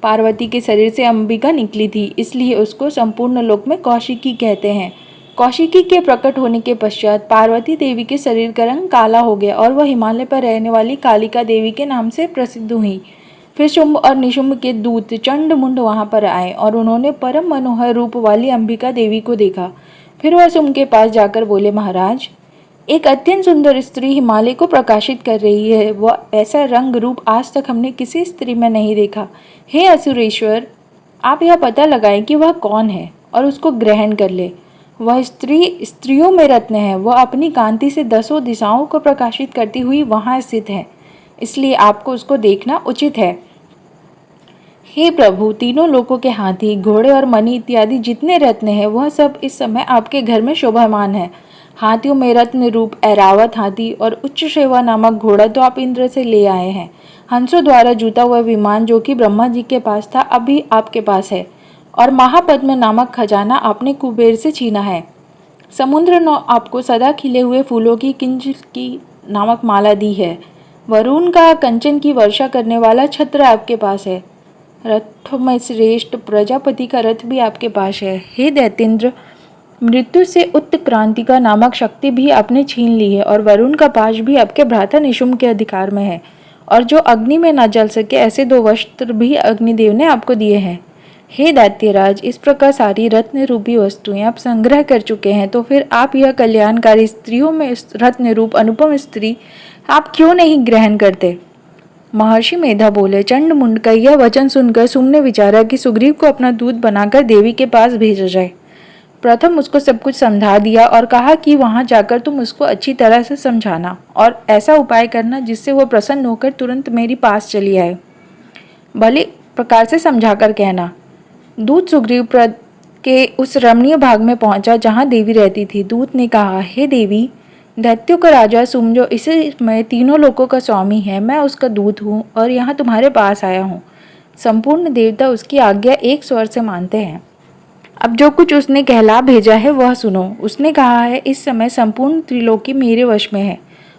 पार्वती के शरीर से अंबिका निकली थी, इसलिए उसको संपूर्ण लोक में कौशिकी कहते हैं। कौशिकी के प्रकट होने के पश्चात पार्वती देवी के शरीर का रंग काला हो गया और वह हिमालय पर रहने वाली कालिका देवी के नाम से प्रसिद्ध हुई। फिर शुंभ और निशुंभ के दूत चंड मुंड वहां पर आए और उन्होंने परम मनोहर रूप वाली अंबिका देवी को देखा। फिर वह शुंभ के पास जाकर बोले, महाराज, एक अत्यंत सुंदर स्त्री हिमालय को प्रकाशित कर रही है। वह ऐसा रंग रूप आज तक हमने किसी स्त्री में नहीं देखा। हे असुरेश्वर, आप यह पता लगाएं कि वह कौन है और उसको ग्रहण कर ले। वह स्त्रियों में रत्न है। वह अपनी कांति से 10 दिशाओं को प्रकाशित करती हुई वहां स्थित है, इसलिए आपको उसको देखना उचित है। हे प्रभु, तीनों लोकों के हाथी, घोड़े और मणि इत्यादि जितने रत्न हैं वह सब इस समय आपके घर में शोभामान है। हाथियों में रत्न रूप ऐरावत हाथी और उच्च सेवा नामक घोड़ा तो आप इंद्र से ले आए हैं। हंसों द्वारा जूता हुआ विमान जो कि ब्रह्मा जी के पास था अभी आपके पास है, और महापद्म नामक खजाना आपने कुबेर से छीना है। समुद्र ने आपको सदा खिले हुए फूलों की किंज की नामक माला दी है। वरुण का कंचन की वर्षा करने वाला छत्र आपके पास है। रथों में श्रेष्ठ प्रजापति का रथ भी आपके पास है। हे दैत्येंद्र, मृत्यु से उत्क्रांति का नामक शक्ति भी आपने छीन ली है और वरुण का पाश भी आपके भ्राता निशुंभ के अधिकार में है, और जो अग्नि में न जल सके ऐसे 2 वस्त्र भी अग्निदेव ने आपको दिए हैं। हे दैत्यराज, इस प्रकार सारी रत्न रूपी वस्तुएं आप संग्रह कर चुके हैं, तो फिर आप यह कल्याणकारी स्त्रियों में रत्न रूप अनुपम स्त्री आप क्यों नहीं ग्रहण करते? महर्षि मेधा बोले, चंड मुंड का यह वचन सुनकर सुम ने विचारा कि सुग्रीव को अपना दूत बनाकर देवी के पास भेजा जाए। प्रथम उसको सब कुछ समझा दिया और कहा कि वहां जाकर तुम उसको अच्छी तरह से समझाना और ऐसा उपाय करना जिससे वह प्रसन्न होकर तुरंत मेरे पास चली आए। भले प्रकार से समझाकर कहना। दूत सुग्रीव के उस रमणीय भाग में पहुंचा जहां देवी रहती थी। दूत ने कहा, हे देवी, दैत्यों का राजा सुम जो इस समय तीनों लोकों का स्वामी है, मैं उसका दूत हूँ और यहाँ तुम्हारे पास आया हूँ। संपूर्ण देवता उसकी आज्ञा एक स्वर से मानते हैं। अब जो कुछ उसने कहला भेजा है वह सुनो। उसने कहा है, इस समय संपूर्ण त्रिलोकी मेरे वश में है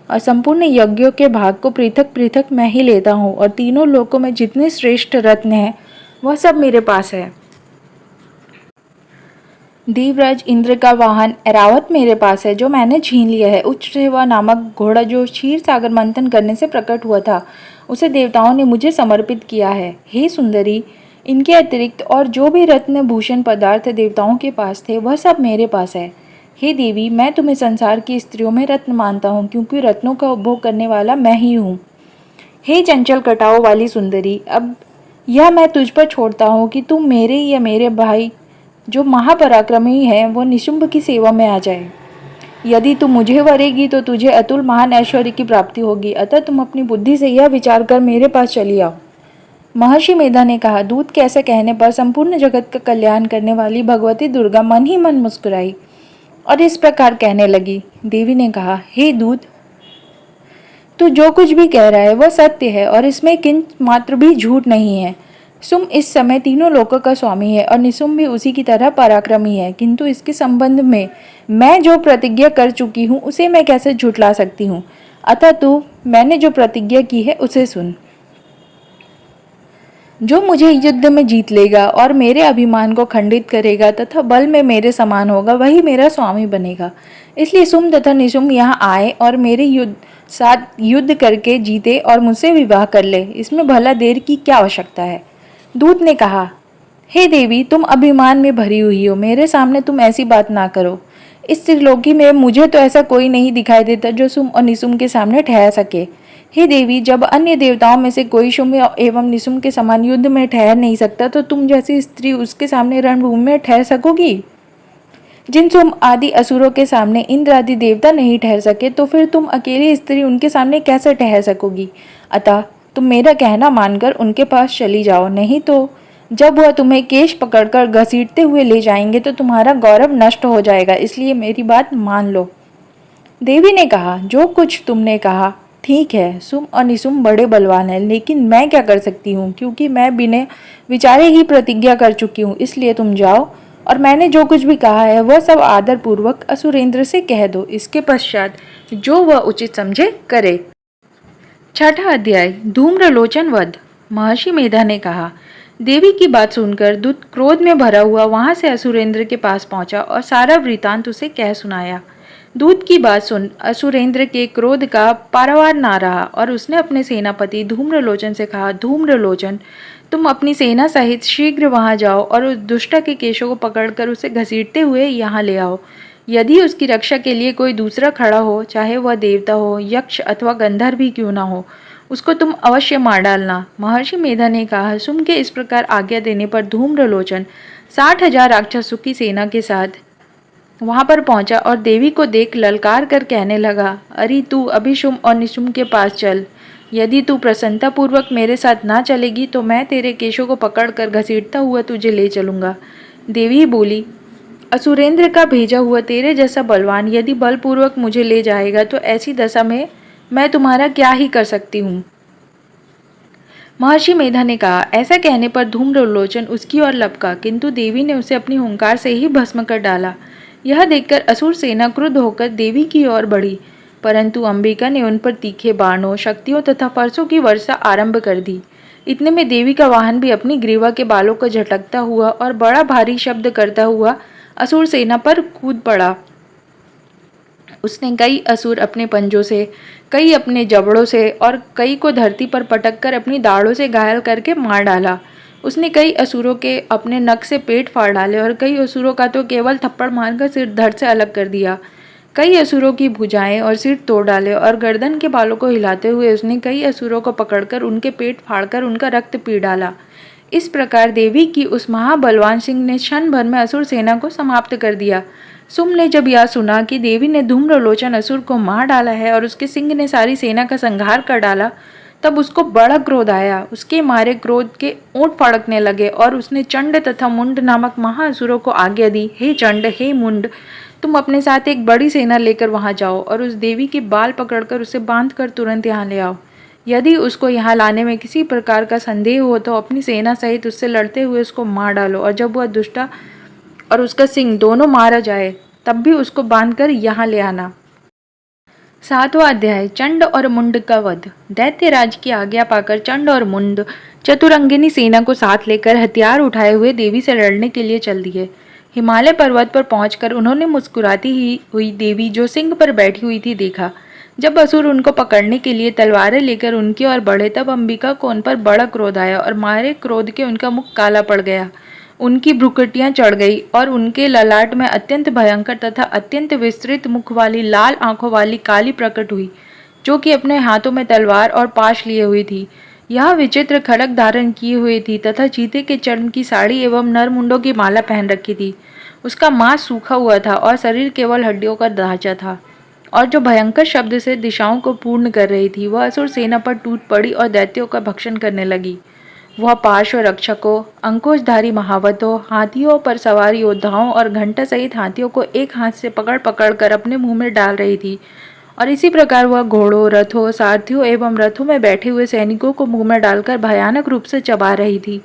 और संपूर्ण यज्ञों के भाग को पृथक पृथक मैं ही लेता हूँ, और तीनों लोकों में जितने श्रेष्ठ रत्न हैं वह सब मेरे पास है। देवराज इंद्र का वाहन ऐरावत मेरे पास है, जो मैंने छीन लिया है। उच्चसेवा नामक घोड़ा जो क्षीर सागर मंथन करने से प्रकट हुआ था, उसे देवताओं ने मुझे समर्पित किया है। हे सुंदरी, इनके अतिरिक्त और जो भी रत्न भूषण पदार्थ देवताओं के पास थे, वह सब मेरे पास है। हे देवी, मैं तुम्हें संसार की स्त्रियों में रत्न मानता हूँ, क्योंकि रत्नों का उपभोग करने वाला मैं ही हूँ। हे चंचल कटाओं वाली सुंदरी, अब यह मैं तुझ पर छोड़ता हूँ कि तुम मेरे या मेरे भाई जो महापराक्रमी है वो निशुंभ की सेवा में आ जाए। यदि तुम मुझे वरेगी तो तुझे अतुल महान ऐश्वर्य की प्राप्ति होगी, अतः तुम अपनी बुद्धि से यह विचार कर मेरे पास चली आओ। महर्षि मेधा ने कहा। दूत के ऐसे कहने पर संपूर्ण जगत का कल्याण करने वाली भगवती दुर्गा मन ही मन मुस्कुराई और इस प्रकार कहने लगी। देवी ने कहा, हे दूत, तू जो कुछ भी कह रहा है वह सत्य है और इसमें किंच मात्र भी झूठ नहीं है। सुम इस समय तीनों लोकों का स्वामी है और निसुम भी उसी की तरह पराक्रमी है, किंतु इसके संबंध में मैं जो प्रतिज्ञा कर चुकी हूँ उसे मैं कैसे झुठला सकती हूँ। अतः तू मैंने जो प्रतिज्ञा की है उसे सुन। जो मुझे युद्ध में जीत लेगा और मेरे अभिमान को खंडित करेगा तथा बल में मेरे समान होगा, वही मेरा स्वामी बनेगा। इसलिए सुम तथा निशुम यहाँ आए और मेरे साथ युद्ध करके जीते और मुझसे विवाह कर ले। इसमें भला देर की क्या आवश्यकता है। दूत ने कहा, हे देवी, तुम अभिमान में भरी हुई हो, मेरे सामने तुम ऐसी बात ना करो। इस त्रिलोकी में मुझे तो ऐसा कोई नहीं दिखाई देता जो सुम और निसुम के सामने ठहर सके। हे देवी, जब अन्य देवताओं में से कोई शुम एवं निसुम के समान युद्ध में ठहर नहीं सकता, तो तुम जैसी स्त्री उसके सामने रणभूमि में ठहर सकोगी। जिन सुम आदि असुरों के सामने इंद्र आदि देवता नहीं ठहर सके, तो फिर तुम अकेली स्त्री उनके सामने कैसे ठहर सकोगी। अतः तुम मेरा कहना मानकर उनके पास चली जाओ, नहीं तो जब वह तुम्हें केश पकड़कर घसीटते हुए ले जाएंगे तो तुम्हारा गौरव नष्ट हो जाएगा। इसलिए मेरी बात मान लो। देवी ने कहा, जो कुछ तुमने कहा ठीक है। सुम और निसुम बड़े बलवान हैं, लेकिन मैं क्या कर सकती हूँ, क्योंकि मैं बिना विचारे ही प्रतिज्ञा कर चुकी हूँ। इसलिए तुम जाओ और मैंने जो कुछ भी कहा है वह सब आदर पूर्वक असुरेंद्र से कह दो। इसके पश्चात जो वह उचित समझे करे। छठा अध्याय, धूम्रलोचन वध। महर्षि मेधा ने कहा। देवी की बात सुनकर दूत क्रोध में भरा हुआ वहां से असुरेंद्र के पास पहुंचा और सारा वृतांत उसे कह सुनाया। दूत की बात सुन असुरेंद्र के क्रोध का पारावार ना रहा और उसने अपने सेनापति धूम्रलोचन से कहा, धूम्रलोचन, तुम अपनी सेना सहित शीघ्र वहां जाओ और उस दुष्ट के केशों को पकड़कर उसे घसीटते हुए यहाँ ले आओ। यदि उसकी रक्षा के लिए कोई दूसरा खड़ा हो, चाहे वह देवता हो, यक्ष अथवा गंधर्व भी क्यों ना हो, उसको तुम अवश्य मार डालना। महर्षि मेधा ने कहा। सुम के इस प्रकार आज्ञा देने पर धूम्रलोचन 60,000 राक्षसों की सेना के साथ वहां पर पहुंचा और देवी को देख ललकार कर कहने लगा, अरे तू अभी शुम और निशुम के पास चल। यदि तू प्रसन्नता पूर्वक मेरे साथ ना चलेगी तो मैं तेरे केशों को पकड़कर घसीटता हुआ तुझे ले चलूंगा। देवी बोली, असुरेंद्र का भेजा हुआ तेरे जैसा बलवान यदि बलपूर्वक मुझे ले जाएगा तो ऐसी दशा में मैं तुम्हारा क्या ही कर सकती हूँ। महर्षि मेधा ने कहा। ऐसा कहने पर धूम्रलोचन उसकी ओर लपका, किंतु देवी ने उसे अपनी हुंकार से ही भस्म कर डाला। यह देखकर असुर सेना क्रुद्ध होकर देवी की ओर बढ़ी, परंतु अंबिका ने उन पर तीखे बाणों, शक्तियों तथा फरसों की वर्षा आरंभ कर दी। इतने में देवी का वाहन भी अपनी ग्रीवा के बालों को झटकता हुआ और बड़ा भारी शब्द करता हुआ असुर सेना पर कूद पड़ा। उसने कई असुर अपने पंजों से, कई अपने जबड़ों से और कई को धरती पर पटक कर अपनी दाढ़ों से घायल करके मार डाला। उसने कई असुरों के अपने नख से पेट फाड़ डाले और कई असुरों का तो केवल थप्पड़ मारकर सिर धड़ से अलग कर दिया। कई असुरों की भुजाएं और सिर तोड़ डाले और गर्दन के बालों को हिलाते हुए उसने कई असुरों को पकड़कर उनके पेट फाड़कर उनका रक्त पी डाला। इस प्रकार देवी की उस महाबलवान सिंह ने क्षण भर में असुर सेना को समाप्त कर दिया। सुम ने जब यह सुना कि देवी ने धूम्रलोचन असुर को मार डाला है और उसके सिंह ने सारी सेना का संहार कर डाला, तब उसको बड़ा क्रोध आया। उसके मारे क्रोध के ऊंट फड़कने लगे और उसने चंड तथा मुंड नामक महाअसुरों को आज्ञा दी, हे चंड, हे मुंड, तुम अपने साथ एक बड़ी सेना लेकर वहां जाओ और उस देवी के बाल पकड़कर उसे बांधकर तुरंत यहाँ ले आओ। यदि उसको यहाँ लाने में किसी प्रकार का संदेह हो तो अपनी सेना सहित उससे लड़ते हुए उसको मार डालो और जब वह दुष्टा और उसका सिंह दोनों मारा जाए तब भी उसको बांधकर यहाँ ले आना। 7वां अध्याय, चंड और मुंड का वध। दैत्यराज की आज्ञा पाकर चंड और मुंड चतुरंगिनी सेना को साथ लेकर हथियार उठाए हुए देवी से लड़ने के लिए चल दिए। हिमालय पर्वत पर पहुंचकर उन्होंने मुस्कुराती ही हुई देवी जो सिंह पर बैठी हुई थी देखा। जब असुर उनको पकड़ने के लिए तलवारें लेकर उनकी ओर बढ़े तब अंबिका को उन पर बड़ा क्रोध आया और मारे क्रोध के उनका मुख काला पड़ गया। उनकी भ्रुकुटियां चढ़ गई और उनके ललाट में अत्यंत भयंकर तथा अत्यंत विस्तृत मुख वाली लाल आंखों वाली काली प्रकट हुई, जो कि अपने हाथों में तलवार और पाश लिए हुई थी। यह विचित्र खड़ग धारण किए हुए थी तथा चीते के चर्म की साड़ी एवं नरमुंडों की माला पहन रखी थी। उसका मांस सूखा हुआ था और शरीर केवल हड्डियों का ढांचा था, और जो भयंकर शब्द से दिशाओं को पूर्ण कर रही थी वह असुर सेना पर टूट पड़ी और दैत्यों का भक्षण करने लगी। वह पार्श्व रक्षकों, अंकुशधारी महावतों, हाथियों पर सवार योद्धाओं और घंटा सहित हाथियों को एक हाथ से पकड़ पकड़ कर अपने मुंह में डाल रही थी, और इसी प्रकार वह घोड़ों, रथों, सारथियों एवं रथों में बैठे हुए सैनिकों को मुंह में डालकर भयानक रूप से चबा रही थी।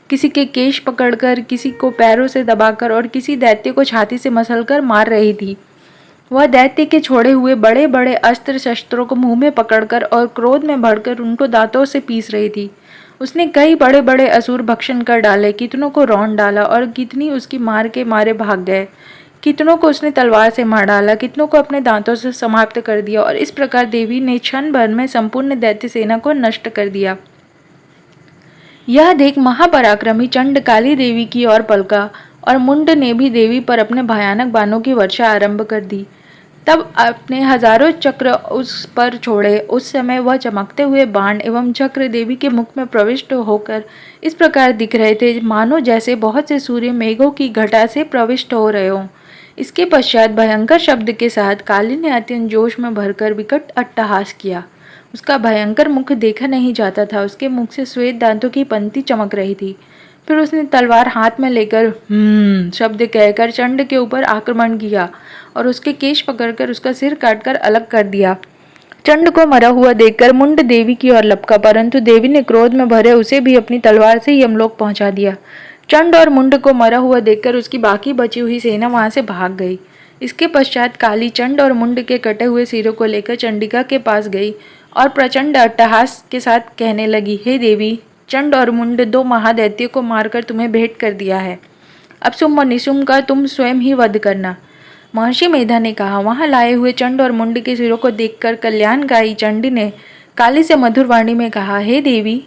किसी के केश पकड़कर, किसी को पैरों से दबाकर और किसी दैत्य को छाती से मसलकर मार रही थी। वह दैत्य के छोड़े हुए बड़े बड़े अस्त्र शस्त्रों को मुंह में पकड़कर और क्रोध में भरकर उनको दांतों से पीस रही थी। उसने कई बड़े बड़े असुर भक्षण कर डाले, कितनों को रौंद डाला और कितनी उसकी मार के मारे भाग गए। कितनों को उसने तलवार से मार डाला, कितनों को अपने दांतों से समाप्त कर दिया, और इस प्रकार देवी ने क्षण भर में संपूर्ण दैत्य सेना को नष्ट कर दिया। यह देख महापराक्रमी चंड काली देवी की ओर पलका और मुंड ने भी देवी पर अपने भयानक बाणों की वर्षा आरंभ कर दी। तब अपने हजारों चक्र उस पर छोड़े। उस समय वह चमकते हुए बाण एवं चक्र देवी के मुख में प्रविष्ट होकर इस प्रकार दिख रहे थे मानो जैसे बहुत से सूर्य मेघों की घटा से प्रविष्ट हो रहे हों। इसके पश्चात भयंकर शब्द के साथ काली ने अत्यंत जोश में भरकर विकट अट्टहास किया। उसका भयंकर मुख देखा नहीं जाता था, उसके मुख से श्वेत दांतों की पंक्ति चमक रही थी। फिर उसने तलवार हाथ में लेकर शब्द कहकर चंड के ऊपर आक्रमण किया और उसके केश पकड़कर उसका सिर काटकर अलग कर दिया। चंड को मरा हुआ देखकर मुंड देवी की ओर लपका, परंतु देवी ने क्रोध में भरे उसे भी अपनी तलवार से यमलोक पहुंचा दिया। चंड और मुंड को मरा हुआ देखकर उसकी बाकी बची हुई सेना वहां से भाग गई। इसके पश्चात काली चंड और मुंड के कटे हुए सिरों को लेकर चंडिका के पास गई और प्रचंड अट्टहास के साथ कहने लगी, हे देवी, चंड और मुंड दो महादैत्यों को मारकर तुम्हें भेंट कर दिया है। अब सुम और निशुम का तुम स्वयं ही वध करना। महर्षि मेधा ने कहा। वहां लाए हुए चंड और मुंड के सिरों को देखकर कल्याणकारी चंडी ने काली से मधुर वाणी में कहा, हे देवी,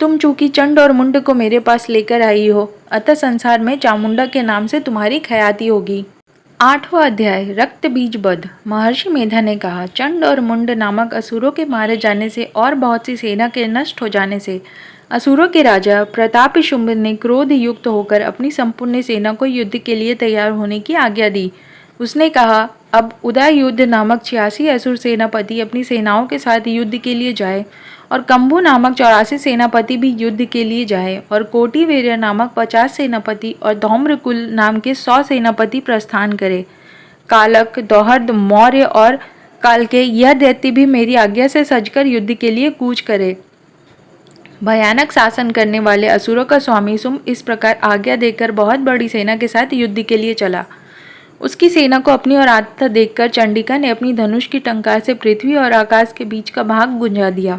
तुम चूंकि चंड और मुंड को मेरे पास लेकर आई हो, अतः संसार में चामुंडा के नाम से तुम्हारी ख्याति होगी। 8वां अध्याय रक्त बीज वध। महर्षि मेधा ने कहा, चंड और मुंड नामक असुरों के मारे जाने से और बहुत सी सेना के नष्ट हो जाने से असुरों के राजा प्रतापी शुंभ ने क्रोध युक्त होकर अपनी संपूर्ण सेना को युद्ध के लिए तैयार होने की आज्ञा दी। उसने कहा, अब उदय युद्ध नामक 86 असुर सेनापति अपनी सेनाओं के साथ युद्ध के लिए जाए, और कंबू नामक 84 सेनापति भी युद्ध के लिए जाए, और कोटिवीर्य नामक 50 सेनापति और धौम्रकुल नाम के 100 सेनापति प्रस्थान करे। कालक, दोहर्द, मौर्य और काल के यह दैत्य भी मेरी आज्ञा से सजकर युद्ध के लिए कूच करे। भयानक शासन करने वाले असुरों का स्वामी शुंभ इस प्रकार आज्ञा देकर बहुत बड़ी सेना के साथ युद्ध के लिए चला। उसकी सेना को अपनी ओर आता देखकर चंडिका ने अपनी धनुष की टंकार से पृथ्वी और आकाश के बीच का भाग गुंजा दिया।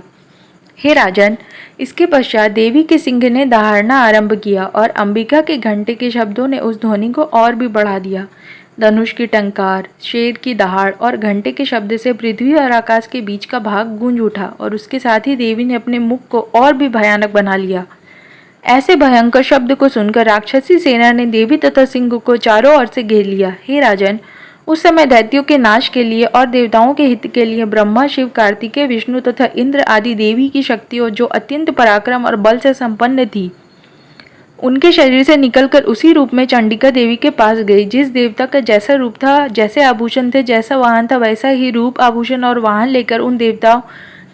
हे राजन, इसके पश्चात देवी के सिंह ने दहाड़ना आरंभ किया और अंबिका के घंटे के शब्दों ने उस ध्वनि को और भी बढ़ा दिया। धनुष की टंकार, शेर की दहाड़ और घंटे के शब्द से पृथ्वी और आकाश के बीच का भाग गूंज उठा और उसके साथ ही देवी ने अपने मुख को और भी भयानक बना लिया। ऐसे भयंकर शब्द को सुनकर राक्षसी सेना ने देवी तथा सिंह को चारों ओर से घेर लिया। हे राजन, उस समय दैत्यों के नाश के लिए और देवताओं के हित के लिए ब्रह्मा, शिव, कार्तिकेय, विष्णु तथा इंद्र आदि देवी की शक्तियों जो अत्यंत पराक्रम और बल से संपन्न थी, उनके शरीर से निकलकर उसी रूप में चंडिका देवी के पास गई। जिस देवता का जैसा रूप था, जैसे आभूषण थे, जैसा वाहन था, वैसा ही रूप, आभूषण और वाहन लेकर उन देवताओं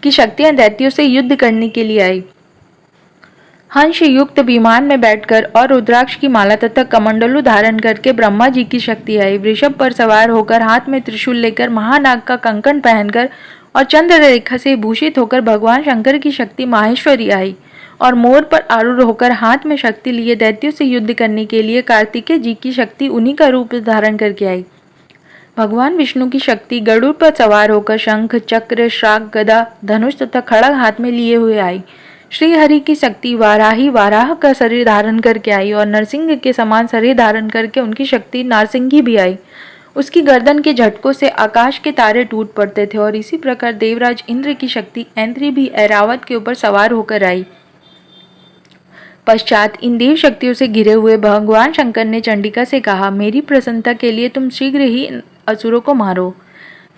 की शक्तियां दैत्यों से युद्ध करने के लिए आई। हंस युक्त विमान में बैठकर और रुद्राक्ष की माला तथा कमंडलू धारण करके ब्रह्मा जी की शक्ति आई। वृषभ पर सवार होकर, हाथ में त्रिशूल लेकर, महानाग का कंकण पहनकर और चंद्र रेखा से भूषित होकर भगवान शंकर की शक्ति माहेश्वरी आई। और मोर पर आरूढ़ होकर हाथ में शक्ति लिए दैत्यों से युद्ध करने के लिए कार्तिकेय जी की शक्ति उन्हीं का रूप धारण करके आई। भगवान विष्णु की शक्ति गरुड़ पर सवार होकर शंख, चक्र, श्राग, गदा, धनुष तथा खड़ग हाथ में लिए हुए आई। श्री हरि की शक्ति वाराही वाराह का शरीर धारण करके आई और नरसिंह के समान शरीर धारण करके उनकी शक्ति नारसिंगी भी आई। उसकी गर्दन के झटकों से आकाश के तारे टूट पड़ते थे और इसी प्रकार देवराज इंद्र की शक्ति ऐन्द्री भी ऐरावत के ऊपर सवार होकर आई। पश्चात इन देव शक्तियों से घिरे हुए भगवान शंकर ने चंडिका से कहा, मेरी प्रसन्नता के लिए तुम शीघ्र ही असुरों को मारो।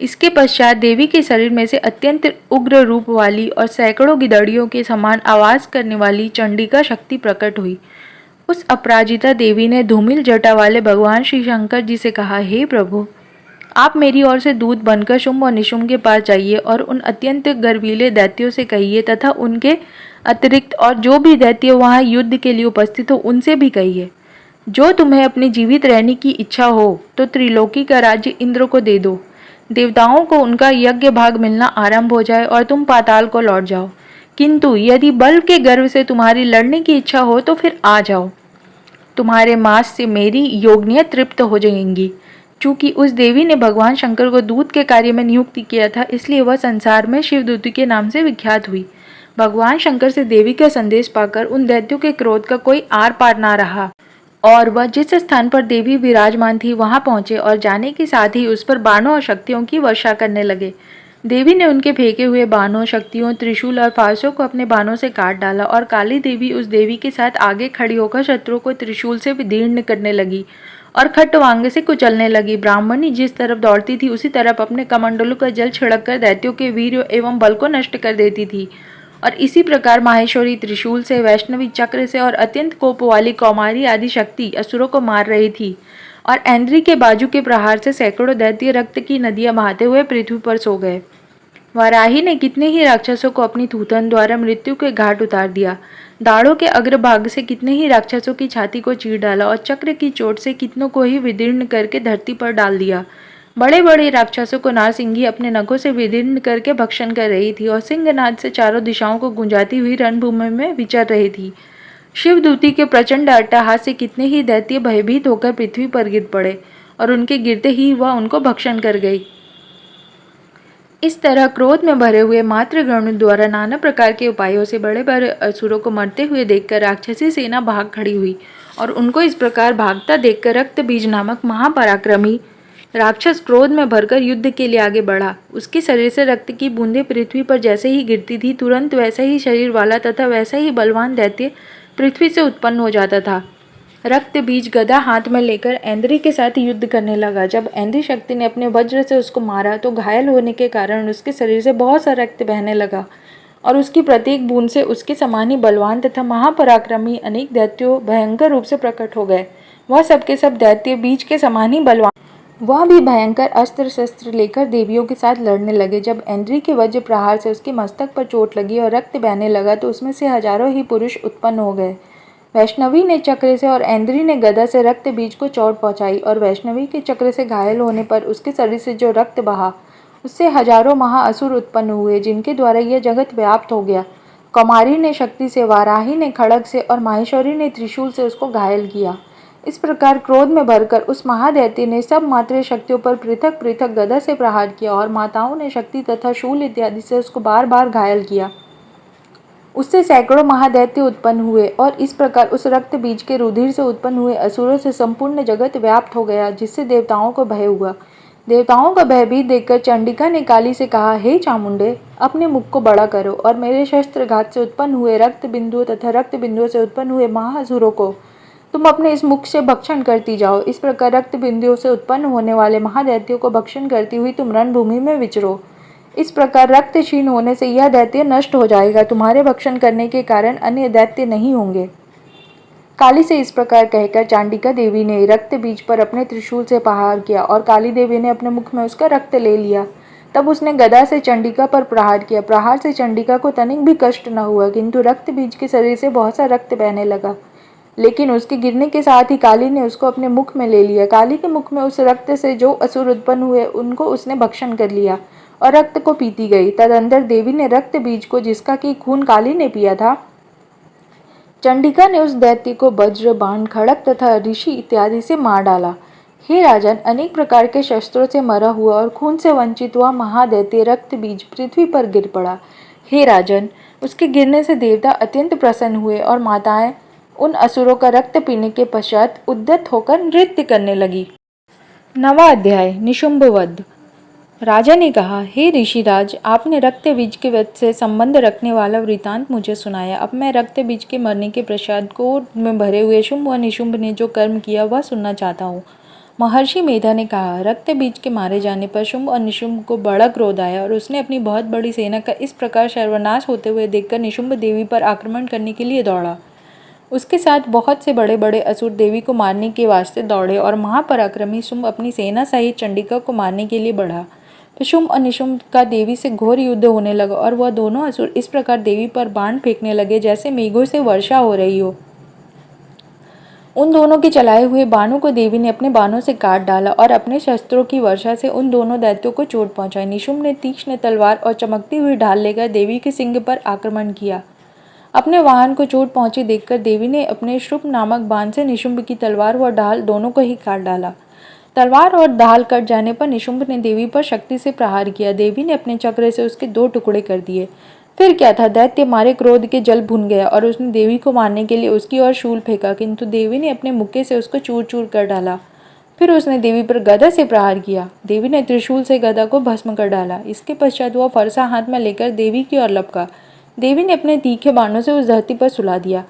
इसके पश्चात देवी के शरीर में से अत्यंत उग्र रूप वाली और सैकड़ों गिदड़ियों के समान आवाज करने वाली चंडिका शक्ति प्रकट हुई। उस अपराजिता देवी ने धूमिल जटा वाले भगवान श्री शंकर जी से कहा, हे प्रभु, आप मेरी ओर से दूत बनकर शुंभ और निशुंभ के पास जाइए और उन अत्यंत गर्वीले दैत्यों से कहिए तथा उनके अतिरिक्त और जो भी दैत्य वहां युद्ध के लिए उपस्थित हो उनसे भी कहिए, जो तुम्हें अपने जीवित रहने की इच्छा हो तो त्रिलोकी का राज्य इंद्र को दे दो। देवताओं को उनका यज्ञ भाग मिलना आरंभ हो जाए और तुम पाताल को लौट जाओ। किंतु यदि बल के गर्व से तुम्हारी लड़ने की इच्छा हो तो फिर आ जाओ। तुम्हारे मांस से मेरी योगिनियां तृप्त हो जाएंगी। चूंकि उस देवी ने भगवान शंकर को दूत के कार्य में नियुक्त किया था, इसलिए वह संसार में शिवदूती के नाम से विख्यात हुई। भगवान शंकर से देवी का संदेश पाकर उन दैत्यों के क्रोध का कोई आर पार ना रहा और वह जिस स्थान पर देवी विराजमान थी वहां पहुंचे और जाने के साथ ही उस पर बाणों और शक्तियों की वर्षा करने लगे। देवी ने उनके फेंके हुए बाणों, शक्तियों, त्रिशूल और फांसों को अपने बाणों से काट डाला और काली देवी उस देवी के साथ आगे खड़ी होकर शत्रु को त्रिशूल से विदीर्ण करने लगी और खट्टवांग से कुचलने लगी। ब्राह्मणी जिस तरफ दौड़ती थी उसी तरफ अपने कमंडलों का जल छिड़क कर दैत्यों के वीर एवं बल को नष्ट कर देती थी और इसी प्रकार माहेश्वरी त्रिशूल से, वैष्णवी चक्र से और अत्यंत कोप वाली कौमारी आदि शक्ति असुरों को मार रही थी और ऐन्द्री के बाजू के प्रहार से सैकड़ों दैत्य रक्त की नदियां बहाते हुए पृथ्वी पर सो गए। वाराही ने कितने ही राक्षसों को अपनी थूथन द्वारा मृत्यु के घाट उतार दिया। दाढ़ों के अग्रभाग से कितने ही राक्षसों की छाती को चीर डाला और चक्र की चोट से कितनों को ही विदीर्ण करके धरती पर डाल दिया। बड़े बड़े राक्षसों को नारसिंगी अपने नखों से विदीर्ण करके भक्षण कर रही थी और सिंहनाद से चारों दिशाओं को गुंजाती हुई रणभूमि में विचर रही थी। शिवदूती के प्रचंड अट्टहास से कितने ही दैत्य भयभीत होकर पृथ्वी पर गिर पड़े और उनके गिरते ही वह उनको भक्षण कर गई। इस तरह क्रोध में भरे हुए मातृगणों द्वारा नाना प्रकार के उपायों से बड़े बड़े असुरों को मरते हुए देखकर राक्षसी सेना भाग खड़ी हुई और उनको इस प्रकार भागता देखकर रक्तबीज नामक महापराक्रमी राक्षस क्रोध में भरकर युद्ध के लिए आगे बढ़ा। उसके शरीर से रक्त की बूंदें पृथ्वी पर जैसे ही गिरती थी, तुरंत वैसा ही शरीर वाला तथा वैसा ही बलवान दैत्य पृथ्वी से उत्पन्न हो जाता था। रक्त बीज गदा हाथ में लेकर ऐन्द्री के साथ युद्ध करने लगा। जब ऐन्द्री शक्ति ने अपने वज्र से उसको मारा तो घायल होने के कारण उसके शरीर से बहुत सा रक्त बहने लगा और उसकी प्रत्येक बूंद से उसके समान ही बलवान तथा महापराक्रमी अनेक दैत्यों भयंकर रूप से प्रकट हो गए। वह सबके सब दैत्य बीज के समान ही बलवान, वह भी भयंकर अस्त्र शस्त्र लेकर देवियों के साथ लड़ने लगे। जब ऐन्द्री के वज्र प्रहार से उसके मस्तक पर चोट लगी और रक्त बहने लगा तो उसमें से हजारों ही पुरुष उत्पन्न हो गए। वैष्णवी ने चक्र से और ऐन्द्री ने गदा से रक्त बीज को चोट पहुंचाई और वैष्णवी के चक्र से घायल होने पर उसके शरीर से जो रक्त बहा उससे हजारों महाअसुर उत्पन्न हुए, जिनके द्वारा यह जगत व्याप्त हो गया। कौमारी ने शक्ति से, वाराही ने खड़ग से और माहेश्वरी ने त्रिशूल से उसको घायल किया। इस प्रकार क्रोध में भरकर उस महादैत्य ने सब मातृ शक्तियों पर पृथक पृथक गदा से प्रहार किया और माताओं ने शक्ति तथा शूल इत्यादि से उसको बार बार घायल किया। उससे सैकड़ों महादैत्य उत्पन्न हुए और इस प्रकार उस रक्त बीज के रुधिर से उत्पन्न हुए असुरों से संपूर्ण जगत व्याप्त हो गया, जिससे देवताओं को भय हुआ। देवताओं का भयभीत देखकर चंडिका ने काली से कहा, हे चामुंडे, अपने मुख को बड़ा करो और मेरे शस्त्रघात से उत्पन्न हुए रक्त बिंदुओं तथा रक्त बिंदुओं से उत्पन्न हुए महाअसुरों को तुम अपने इस मुख से भक्षण करती जाओ। इस प्रकार रक्त बिंदुओं से उत्पन्न होने वाले महादैत्यों को भक्षण करती हुई तुम रणभूमि में विचरो। इस प्रकार रक्त क्षीण होने से यह दैत्य नष्ट हो जाएगा। तुम्हारे भक्षण करने के कारण अन्य दैत्य नहीं होंगे। काली से इस प्रकार कहकर चांडिका देवी ने रक्त बीज पर अपने त्रिशूल से प्रहार किया और काली देवी ने अपने मुख में उसका रक्त ले लिया। तब उसने गदा से चंडिका पर प्रहार किया। प्रहार से चंडिका को तनिक भी कष्ट न हुआ, किंतु रक्त बीज के शरीर से बहुत सा रक्त बहने लगा। लेकिन उसके गिरने के साथ ही काली ने उसको अपने मुख में ले लिया। काली के मुख में उस रक्त से जो असुर उत्पन्न हुए उनको उसने भक्षण कर लिया और रक्त को पीती गई। तदंतर देवी ने रक्त बीज को, जिसका कि खून काली ने पिया था, चंडिका ने उस दैत्य को वज्र, बाण, खड़ग तथा ऋषि इत्यादि से मार डाला। हे राजन, अनेक प्रकार के शस्त्रों से मरा हुआ और खून से वंचित हुआ महादैत्य रक्त बीज पृथ्वी पर गिर पड़ा। हे राजन, उसके गिरने से देवता अत्यंत प्रसन्न हुए और माताएं उन असुरों का रक्त पीने के पश्चात उद्यत होकर नृत्य करने लगी। 9वां अध्याय निशुंभ वध। राजा ने कहा, हे ऋषिराज, आपने रक्त बीज के वध से संबंध रखने वाला वृतांत मुझे सुनाया। अब मैं रक्त बीज के मरने के पश्चात क्रोध में भरे हुए शुंभ व निशुंभ ने जो कर्म किया वह सुनना चाहता हूँ। महर्षि मेधा ने कहा, रक्त बीज के मारे जाने पर शुंभ और निशुंभ को बड़ा क्रोध आया और उसने अपनी बहुत बड़ी सेना का इस प्रकार सर्वनाश होते हुए देखकर निशुंभ देवी पर आक्रमण करने के लिए दौड़ा। उसके साथ बहुत से बड़े बड़े असुर देवी को मारने के वास्ते दौड़े और महापराक्रमी शुंभ अपनी सेना सहित चंडिका को मारने के लिए बढ़ा। फिर शुंभ और निशुंभ का देवी से घोर युद्ध होने लगा और वह दोनों असुर इस प्रकार देवी पर बाण फेंकने लगे जैसे मेघों से वर्षा हो रही हो। उन दोनों के चलाए हुए बाणों को देवी ने अपने बाणों से काट डाला और अपने शस्त्रों की वर्षा से उन दोनों दैत्यों को चोट पहुंचाई। निशुंभ ने तीक्ष्ण तलवार और चमकती हुई ढाल लेकर देवी के सिंग पर आक्रमण किया। अपने वाहन को चोट पहुंची देखकर देवी ने अपने श्रुप नामक बाण से निशुंभ की तलवार व ढाल दोनों को ही काट डाला। तलवार और ढाल कट जाने पर निशुंभ ने देवी पर शक्ति से प्रहार किया। देवी ने अपने चक्र से उसके 2 टुकड़े कर दिए। फिर क्या था, दैत्य मारे क्रोध के जल भुन गया और उसने देवी को मारने के लिए उसकी ओर शूल फेंका, किंतु देवी ने अपने मुक्के से उसको चूर चूर कर डाला। फिर उसने देवी पर गदा से प्रहार किया। देवी ने त्रिशूल से गदा को भस्म कर डाला। इसके पश्चात वह फरसा हाथ में लेकर देवी की ओर लपका। देवी ने अपने तीखे बाणों से उस धरती पर सुला दिया।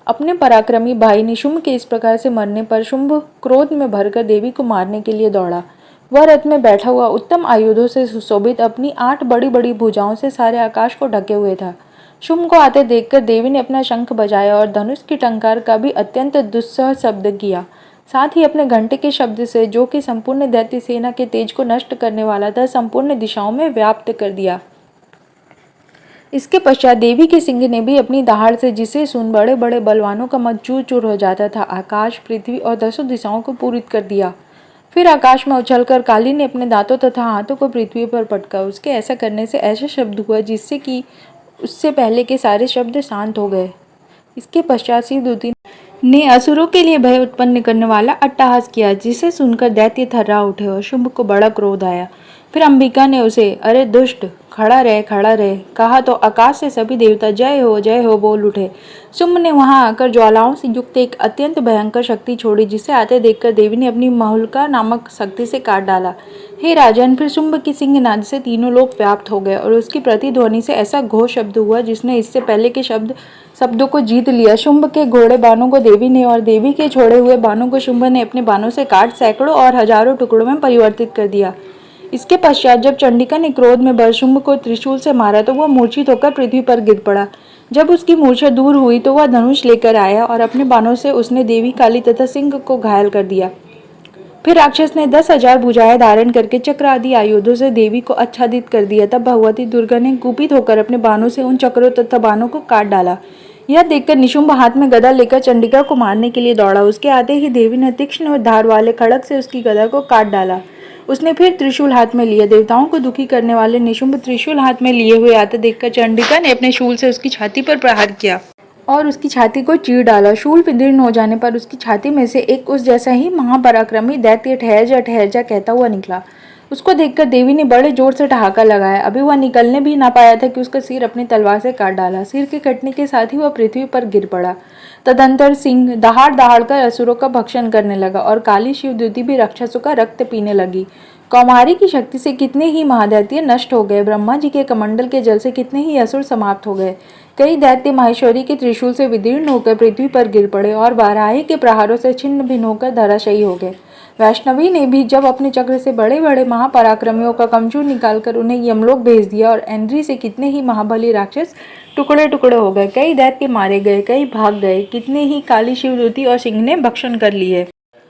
अपने पराक्रमी भाई निशुंभ के इस प्रकार से मरने पर शुंभ क्रोध में भरकर देवी को मारने के लिए दौड़ा। वह रथ में बैठा हुआ उत्तम आयुधों से सुशोभित अपनी 8 बड़ी बड़ी भुजाओं से सारे आकाश को ढके हुए था। शुंभ को आते देखकर देवी ने अपना शंख बजाया और धनुष की टंकार का भी अत्यंत दुस्सह शब्द किया। साथ ही अपने घंटे के शब्द से, जो कि संपूर्ण दैत्य सेना के तेज को नष्ट करने वाला था, संपूर्ण दिशाओं में व्याप्त कर दिया। इसके पश्चात देवी के सिंह ने भी अपनी दहाड़ से, जिसे सुन बड़े बड़े बलवानों का मत चूर चूर हो जाता था, आकाश, पृथ्वी और 10 दिशाओं को पूरित कर दिया। फिर आकाश में उछलकर काली ने अपने दांतों तथा हाथों को पृथ्वी पर पटका। उसके ऐसा करने से ऐसा शब्द हुआ जिससे कि उससे पहले के सारे शब्द शांत हो गए। इसके पश्चात शिवदूती ने असुरों के लिए भय उत्पन्न करने वाला अट्टहास किया, जिसे सुनकर दैत्य थर्रा उठे और शुंभ को बड़ा क्रोध आया। फिर अंबिका ने उसे, अरे दुष्ट, खड़ा रह कहा तो आकाश से सभी देवता जय हो बोल उठे। शुंभ ने वहां आकर ज्वालाओं से युक्त एक अत्यंत भयंकर शक्ति छोड़ी, जिसे आते देखकर देवी ने अपनी महुलका नामक शक्ति से काट डाला। हे राजन, फिर शुंभ की सिंहनाद से तीनों लोक व्याप्त हो गए और उसकी प्रतिध्वनि से ऐसा घोष शब्द हुआ जिसने इससे पहले के शब्दों को जीत लिया। शुंभ के घोड़े बाणों को देवी ने और देवी के छोड़े हुए बाणों को शुंभ ने अपने बाणों से काट सैकड़ों और हजारों टुकड़ों में परिवर्तित कर दिया। इसके पश्चात जब चंडिका ने क्रोध में भर शुंभ को त्रिशूल से मारा तो वह मूर्छित होकर पृथ्वी पर गिर पड़ा। जब उसकी मूर्छा दूर हुई तो वह धनुष लेकर आया और अपने बाणों से उसने देवी, काली तथा सिंह को घायल कर दिया। फिर राक्षस ने 10,000 भुजाएं धारण करके चक्र आदि आयुधों से देवी को आच्छादित कर दिया। तब भगवती दुर्गा ने कुपित होकर अपने बाणों से उन चक्रों तथा बाणों को काट डाला। यह देखकर निशुंभ हाथ में गदा लेकर चंडिका को मारने के लिए दौड़ा। उसके आते ही देवी ने तीक्ष्ण धार वाले खड़ग से उसकी गदा को काट डाला। उसने फिर त्रिशूल हाथ में लिया। देवताओं को दुखी करने वाले निशुंभ त्रिशूल हाथ में लिए हुए आते देखकर चंडिका ने अपने शूल से उसकी छाती पर प्रहार किया और उसकी छाती को चीर डाला। शूल विदीर्ण हो जाने पर उसकी छाती में से एक उस जैसा ही महापराक्रमी दैत्य ठहर जा कहता हुआ निकला। उसको देखकर देवी ने बड़े जोर से ठहाका लगाया। अभी वह निकलने भी ना पाया था कि उसका सिर अपनी तलवार से काट डाला। सिर के कटने के साथ ही वह पृथ्वी पर गिर पड़ा। तदंतर सिंह दहाड़ दहाड़ कर असुरों का भक्षण करने लगा और काली शिवदूती भी राक्षसों का रक्त पीने लगी। कौमारी की शक्ति से कितने ही महादैत्य नष्ट हो गए। ब्रह्मा जी के कमंडल के जल से कितने ही असुर समाप्त हो गए। कई दैत्य माहेश्वरी के त्रिशूल से विदीर्ण होकर पृथ्वी पर गिर पड़े और वाराही के प्रहारों से छिन्न भिन्न होकर धराशायी हो गए। वैष्णवी ने भी जब अपने चक्र से बड़े बड़े महापराक्रमियों का कमचूर निकालकर उन्हें यमलोक भेज दिया और ऐन्द्री से कितने ही महाबली राक्षस टुकड़े टुकड़े हो गए। कई दैत्य मारे गए, कई भाग गए, कितने ही काली शिवदूती और सिंह ने भक्षण कर लिए।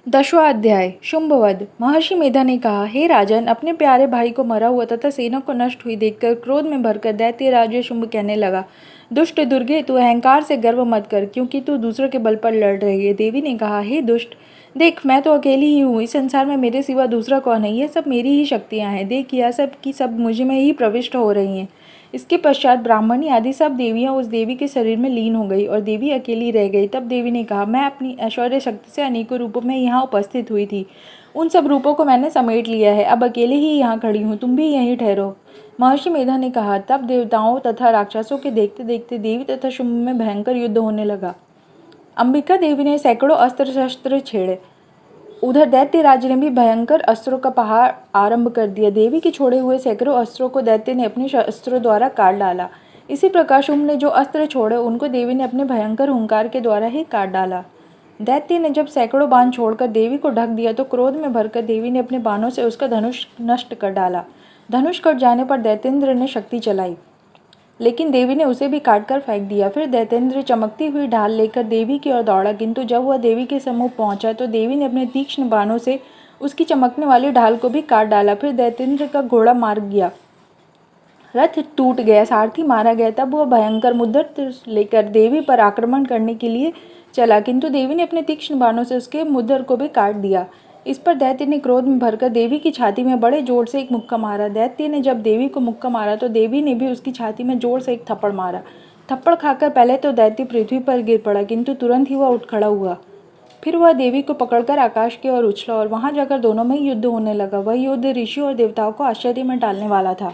10वां अध्याय शुंभवध। महर्षि मेधा ने कहा, हे राजन, अपने प्यारे भाई को मरा हुआ तथा सेना को नष्ट हुई देखकर क्रोध में भरकर दैत्य राजा शुंभ कहने लगा, दुष्ट दुर्गे, तू अहंकार से गर्व मत कर, क्योंकि तू दूसरों के बल पर लड़ रही है। देवी ने कहा, हे दुष्ट, देख, मैं तो अकेली ही हूँ। इस संसार में मेरे सिवा दूसरा कौन है? ये सब मेरी ही शक्तियाँ हैं। देख, यह सब की सब मुझ में ही प्रविष्ट हो रही हैं। इसके पश्चात ब्राह्मणी आदि सब देवियां उस देवी के शरीर में लीन हो गई और देवी अकेली रह गई। तब देवी ने कहा, मैं अपनी ऐश्वर्य शक्ति से अनेकों रूपों में यहाँ उपस्थित हुई थी उन सब रूपों को मैंने समेट लिया है, अब अकेले ही यहाँ खड़ी हूँ, तुम भी यहीं ठहरो। महर्षि मेधा ने कहा। तब देवताओं तथा राक्षसों के देखते देखते देवी तथा शुंभ में भयंकर युद्ध होने लगा। अंबिका देवी ने सैकड़ों अस्त्र शस्त्र छेड़े। उधर दैत्यराज ने भी भयंकर अस्त्रों का पहाड़ आरंभ कर दिया। देवी के छोड़े हुए सैकड़ों अस्त्रों को दैत्य ने अपने अस्त्रों द्वारा काट डाला। इसी प्रकार शुंभ ने जो अस्त्र छोड़े उनको देवी ने अपने भयंकर हुंकार के द्वारा ही काट डाला। दैत्य ने जब सैकड़ों बाण छोड़कर देवी को ढक दिया तो क्रोध में भरकर देवी ने अपने बाणों से उसका धनुष नष्ट कर डाला। धनुष कट जाने पर दैत्येंद्र ने शक्ति चलाई, लेकिन देवी ने उसे भी काटकर फेंक दिया। फिर दैत्येंद्र चमकती हुई ढाल लेकर देवी की ओर दौड़ा, किंतु जब वह देवी के सम्मुख पहुंचा तो देवी ने अपने तीक्ष्ण बाणों से उसकी चमकने वाली ढाल को भी काट डाला। फिर दैत्येंद्र का घोड़ा मार गया, रथ टूट गया, सारथी मारा गया। तब वह भयंकर मुद्दर त्रिशूल लेकर देवी पर आक्रमण करने के लिए चला, किंतु देवी ने अपने तीक्ष्ण बाणों से उसके मुद्दर को भी काट दिया। इस पर दैत्य ने क्रोध में भरकर देवी की छाती में बड़े जोर से एक मुक्का मारा। दैत्य ने जब देवी को मुक्का मारा तो देवी ने भी उसकी छाती में जोर से एक थप्पड़ मारा। थप्पड़ खाकर पहले तो दैत्य पृथ्वी पर गिर पड़ा, किंतु तुरंत ही वह उठ खड़ा हुआ। फिर वह देवी को पकड़कर आकाश की ओर उछला और वहां जाकर दोनों में युद्ध होने लगा। वह युद्ध ऋषियों और देवताओं को आश्चर्य में डालने वाला था।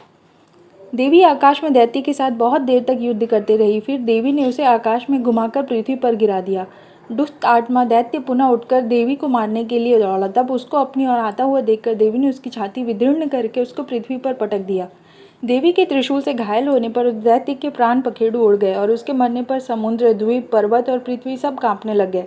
देवी आकाश में दैत्य के साथ बहुत देर तक युद्ध करती रही। फिर देवी ने उसे आकाश में घुमाकर पृथ्वी पर गिरा दिया। दुष्ट आत्मा दैत्य पुनः उठकर देवी को मारने के लिए दौड़ा। तब उसको अपनी ओर आता हुआ देखकर देवी ने उसकी छाती विदीर्ण करके उसको पृथ्वी पर पटक दिया। देवी के त्रिशूल से घायल होने पर उस दैत्य के प्राण पखेरु उड़ गए और उसके मरने पर समुद्र, द्वीप, पर्वत और पृथ्वी सब कांपने लगे।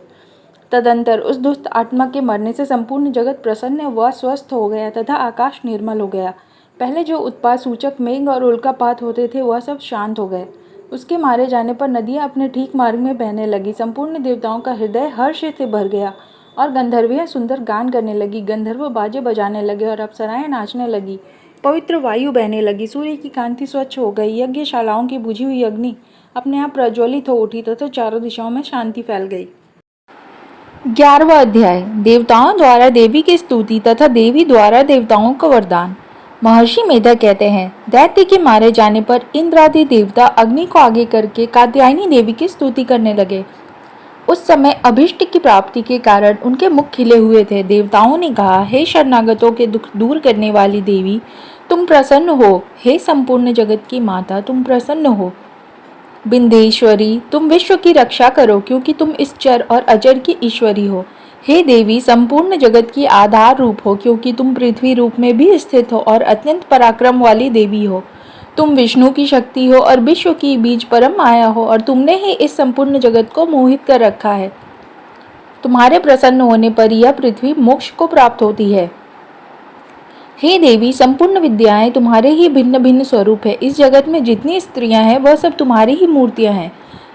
तदंतर उस दुष्ट आत्मा के मरने से संपूर्ण जगत प्रसन्न व स्वस्थ हो गया तथा आकाश निर्मल हो गया। पहले जो उत्पात सूचक मेघ और उल्कापात होते थे वह सब शांत हो गए। उसके मारे जाने पर नदियाँ अपने ठीक मार्ग में बहने लगी। संपूर्ण देवताओं का हृदय हर्ष से भर गया और गंधर्वियाँ सुंदर गान करने लगी। गंधर्व बाजे बजाने लगे और अप्सराएं नाचने लगी। पवित्र वायु बहने लगी। सूर्य की कांति स्वच्छ हो गई। यज्ञशालाओं की बुझी हुई अग्नि अपने आप प्रज्वलित हो उठी तथा चारों दिशाओं में शांति फैल गई। 11वां अध्याय। देवताओं द्वारा देवी की स्तुति तथा देवी द्वारा देवताओं को वरदान। महर्षि मेधा कहते हैं, दैत्य के मारे जाने पर इंद्रादि देवता अग्नि को आगे करके कात्यायनी देवी की स्तुति करने लगे। उस समय अभिष्ट की प्राप्ति के कारण उनके मुख खिले हुए थे। देवताओं ने कहा, हे शरणागतों के दुख दूर करने वाली देवी, तुम प्रसन्न हो। हे संपूर्ण जगत की माता, तुम प्रसन्न हो। बिंदेश्वरी, तुम विश्व की रक्षा करो, क्योंकि तुम इस चर और अचर की ईश्वरी हो। हे देवी, संपूर्ण जगत की आधार रूप हो, क्योंकि तुम पृथ्वी रूप में भी स्थित हो और अत्यंत पराक्रम वाली देवी हो। तुम विष्णु की शक्ति हो और विश्व की बीज परम माया हो और तुमने ही इस संपूर्ण जगत को मोहित कर रखा है। तुम्हारे प्रसन्न होने पर यह पृथ्वी मोक्ष को प्राप्त होती है। हे देवी, संपूर्ण विद्याएं तुम्हारे ही भिन्न भिन्न स्वरूप है। इस जगत में जितनी स्त्रियां हैं वह सब तुम्हारी ही मूर्तियां हैं।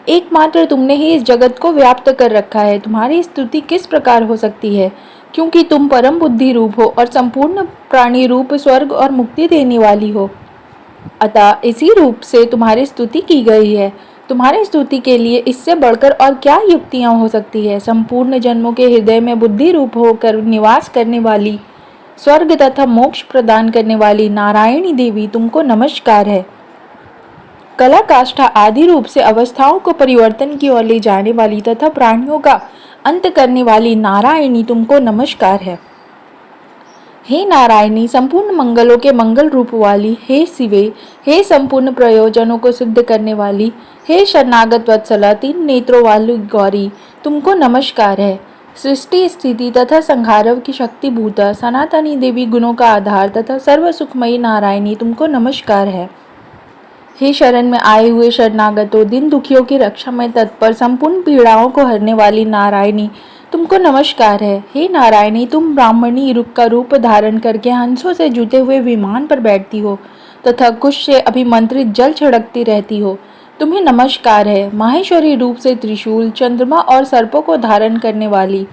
एकमात्र तुमने ही इस जगत को व्याप्त कर रखा है। तुम्हारी स्तुति किस प्रकार हो सकती है, क्योंकि तुम परम बुद्धि रूप हो और संपूर्ण प्राणी रूप स्वर्ग और मुक्ति देने वाली हो। अतः इसी रूप से तुम्हारी स्तुति की गई है। तुम्हारी स्तुति के लिए इससे बढ़कर और क्या युक्तियां हो सकती है। संपूर्ण जन्मों के हृदय में बुद्धि रूप होकर निवास करने वाली, स्वर्ग तथा मोक्ष प्रदान करने वाली नारायणी देवी, तुमको नमस्कार है। कला काष्ठा आदि रूप से अवस्थाओं को परिवर्तन की ओर ले जाने वाली तथा प्राणियों का अंत करने वाली नारायणी, तुमको नमस्कार है। हे नारायणी, संपूर्ण मंगलों के मंगल रूप वाली, हे शिवे, हे संपूर्ण प्रयोजनों को सिद्ध करने वाली, हे शरणागत वत्सला, 3 नेत्रों वाली गौरी, तुमको नमस्कार है। सृष्टि, स्थिति तथा संहारव की शक्ति भूता सनातनी देवी, गुणों का आधार तथा सर्व सुखमयी नारायणी, तुमको नमस्कार है। हे शरण में आए हुए शरणागतों, दिन दुखियों की रक्षा में तत्पर, संपूर्ण पीड़ाओं को हरने वाली नारायणी, तुमको नमस्कार है। हे नारायणी, तुम ब्राह्मणी रुक का रूप धारण करके हंसों से जुटे हुए विमान पर बैठती हो तथा कुश से अभिमंत्रित जल छिड़कती रहती हो, तुम्हें नमस्कार है। माहेश्वरी रूप से त्रिशूल, चंद्रमा और सर्पों को धारण करने वाली,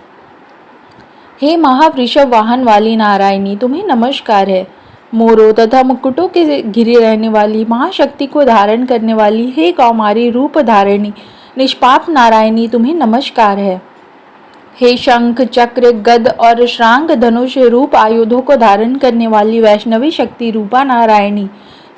हे महावृषभ वाहन वाली नारायणी, तुम्हें नमस्कार है। मोरों तथा मुकुटों के घिरे रहने वाली, महाशक्ति को धारण करने वाली, हे कौमारी रूप धारिणी निष्पाप नारायणी, तुम्हें नमस्कार है। हे शंख, चक्र, गद और श्रांग धनुष रूप आयुधों को धारण करने वाली वैष्णवी शक्ति रूपा नारायणी,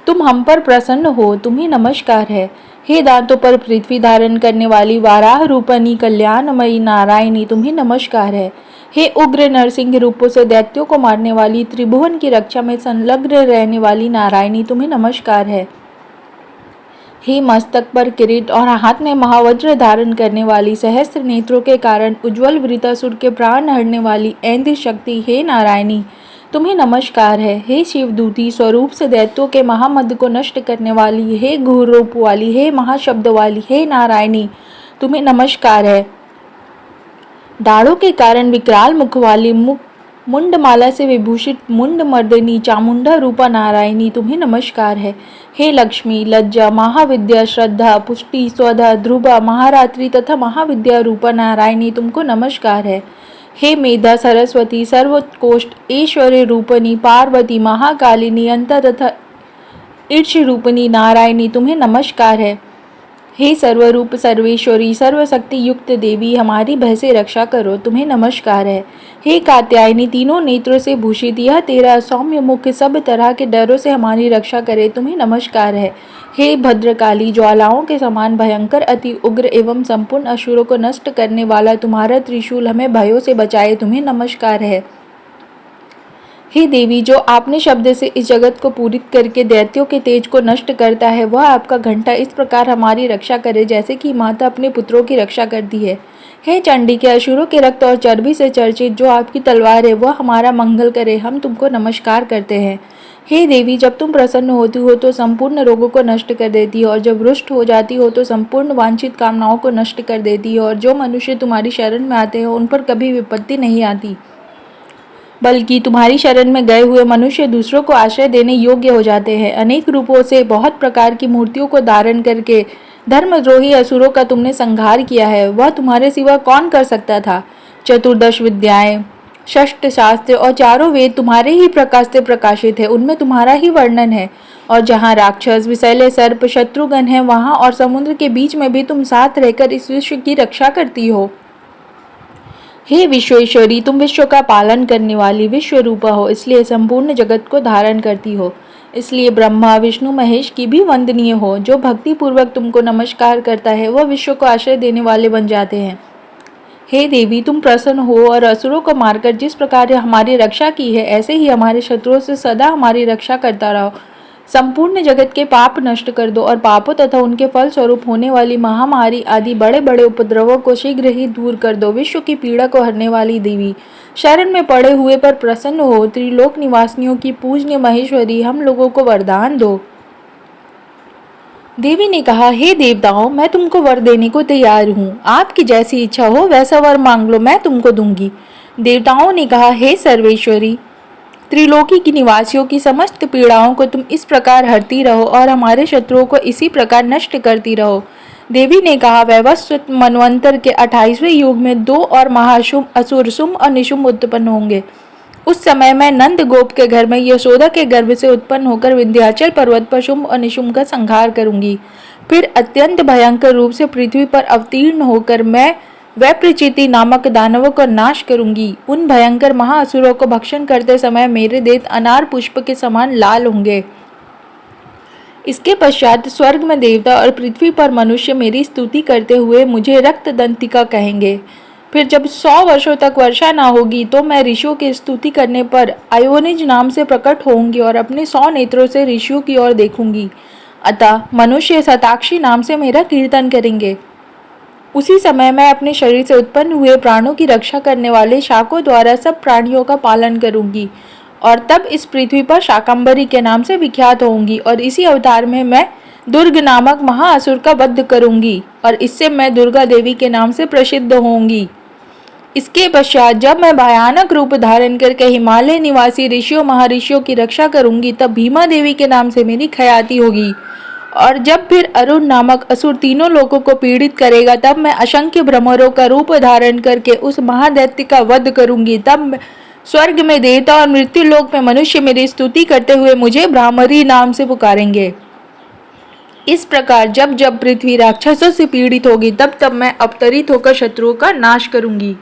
तुम हम पर प्रसन्न हो, तुम्हें नमस्कार है। हे दांतों पर पृथ्वी धारण करने वाली वाराह रूपनी कल्याणमयी नारायणी, तुम्हें नमस्कार है। हे उग्र नरसिंह रूपों से दैत्यों को मारने वाली, त्रिभुवन की रक्षा में संलग्न रहने वाली नारायणी, तुम्हें नमस्कार है। हे मस्तक पर किरीट और हाथ में महावज्र धारण करने वाली, सहस्त्र नेत्रों के कारण उज्ज्वल वृतासुर के प्राण हरने वाली ऐन्द्र शक्ति, हे नारायणी, तुम्हें नमस्कार है। हे शिवदूती स्वरूप से दैत्यों के महामद को नष्ट करने वाली, हे घोर रूप वाली, हे महाशब्द वाली, हे नारायणी, तुम्हें नमस्कार है। दाढ़ों के कारण विकराल मुख वाली, मुंडमाला से विभूषित मुंड मर्दिनी चामुंडा रूपा नारायणी, तुम्हें नमस्कार है। हे लक्ष्मी, लज्जा, महाविद्या, श्रद्धा, पुष्टि, स्वधा, ध्रुवा, महारात्रि तथा महाविद्या रूपा नारायणी, तुमको नमस्कार है। हे मेधा, सरस्वती, सर्वोत्कोष्ठ, ऐश्वर्य रूपनी, पार्वती, महाकालिनी, अंत तथा ईर्ष रूपनी नारायणी, तुम्हें नमस्कार है। हे सर्वरूप सर्वेश्वरी, सर्वशक्ति युक्त देवी, हमारी भय से रक्षा करो, तुम्हें नमस्कार है। हे कात्यायनी, तीनों नेत्रों से भूषित, यह तेरा सौम्य मुख सब तरह के डरों से हमारी रक्षा करे, तुम्हें नमस्कार है। हे भद्रकाली, ज्वालाओं के समान भयंकर, अति उग्र एवं संपूर्ण असुरों को नष्ट करने वाला तुम्हारा त्रिशूल हमें भयों से बचाए, तुम्हें नमस्कार है। हे देवी, जो आपने शब्द से इस जगत को पूरित करके दैत्यों के तेज को नष्ट करता है, वह आपका घंटा इस प्रकार हमारी रक्षा करे जैसे कि माता अपने पुत्रों की रक्षा करती है। हे चंडी के, असुरों के रक्त और चर्बी से चर्चित जो आपकी तलवार है, वह हमारा मंगल करे, हम तुमको नमस्कार करते हैं। हे देवी, जब तुम प्रसन्न होती हो तो संपूर्ण रोगों को नष्ट कर देती हो, और जब रुष्ट हो जाती हो तो संपूर्ण वांछित कामनाओं को नष्ट कर देती हो, और जो मनुष्य तुम्हारी शरण में आते हैं उन पर कभी विपत्ति नहीं आती, बल्कि तुम्हारी शरण में गए हुए मनुष्य दूसरों को आश्रय देने योग्य हो जाते हैं। अनेक रूपों से बहुत प्रकार की मूर्तियों को धारण करके धर्मद्रोही असुरों का तुमने संहार किया है, वह तुम्हारे सिवा कौन कर सकता था। 14 विद्याएं, 6 शास्त्र और 4 वेद तुम्हारे ही प्रकाश से प्रकाशित है, उनमें तुम्हारा ही वर्णन है। और जहाँ राक्षस, विषैले सर्प, शत्रुगण है, वहाँ और समुद्र के बीच में भी तुम साथ रहकर इस विश्व की रक्षा करती हो। हे विश्वेश्वरी, तुम विश्व का पालन करने वाली विश्व रूपा हो, इसलिए संपूर्ण जगत को धारण करती हो, इसलिए ब्रह्मा विष्णु महेश की भी वंदनीय हो। जो भक्ति पूर्वक तुमको नमस्कार करता है वह विश्व को आश्रय देने वाले बन जाते हैं। हे देवी, तुम प्रसन्न हो और असुरों को मारकर जिस प्रकार हमारी रक्षा की है, ऐसे ही हमारे शत्रुओं से सदा हमारी रक्षा करता रहो। संपूर्ण जगत के पाप नष्ट कर दो और पापों तथा उनके फल स्वरूप होने वाली महामारी आदि बड़े बड़े उपद्रवों को शीघ्र ही दूर कर दो। विश्व की पीड़ा को हरने वाली देवी, शरण में पड़े हुए पर प्रसन्न हो। त्रिलोक निवासियों की पूजनीय महेश्वरी, हम लोगों को वरदान दो। देवी ने कहा, हे देवताओं, मैं तुमको वर देने को तैयार हूँ, आपकी जैसी इच्छा हो वैसा वर मांग लो, मैं तुमको दूंगी। देवताओं ने कहा, हे सर्वेश्वरी, त्रिलोकी की निवासियों की समस्त पीड़ाओं को तुम इस प्रकार हरती रहो और हमारे शत्रुओं को इसी प्रकार नष्ट करती रहो। देवी ने कहा, वैवस्वत मनवंतर के 28वें युग में 2 और महाशुंभ असुर शुंभ और निशुंभ उत्पन्न होंगे। उस समय मैं नंद गोप के घर में यशोदा के गर्भ से उत्पन्न होकर विंध्याचल पर्वत पर शुंभ और निशुंभ का संहार करूंगी। फिर अत्यंत भयंकर रूप से पृथ्वी पर अवतीर्ण होकर मैं वैप्रचिति नामक दानवों का नाश करूंगी। उन भयंकर महाअसुरों को भक्षण करते समय मेरे देह अनार पुष्प के समान लाल होंगे। इसके पश्चात स्वर्ग में देवता और पृथ्वी पर मनुष्य मेरी स्तुति करते हुए मुझे रक्त दंतिका कहेंगे। फिर जब 100 वर्षों तक वर्षा ना होगी तो मैं ऋषियों की स्तुति करने पर आयोनिज नाम से प्रकट होंगी और अपने 100 नेत्रों से ऋषियों की ओर देखूंगी। अतः मनुष्य शताक्षी नाम से मेरा कीर्तन करेंगे। उसी समय मैं अपने शरीर से उत्पन्न हुए प्राणों की रक्षा करने वाले शाकों द्वारा सब प्राणियों का पालन करूंगी और तब इस पृथ्वी पर शाकंभरी के नाम से विख्यात होंगी। और इसी अवतार में मैं दुर्ग नामक महाअसुर का वध करूंगी और इससे मैं दुर्गा देवी के नाम से प्रसिद्ध होंगी। इसके पश्चात जब मैं भयानक रूप धारण करके हिमालय निवासी ऋषियों महर्षियों की रक्षा करूंगी, तब भीमा देवी के नाम से मेरी ख्याति होगी। और जब फिर अरुण नामक असुर तीनों लोगों को पीड़ित करेगा, तब मैं असंख्य भ्रमरों का रूप धारण करके उस महादैत्य का वध करूंगी। तब स्वर्ग में देवता और मृत्यु लोक में मनुष्य मेरी स्तुति करते हुए मुझे ब्राह्मरी नाम से पुकारेंगे। इस प्रकार जब जब पृथ्वी राक्षसों से पीड़ित होगी, तब तब मैं अवतरित होकर शत्रुओं का नाश करूंगी।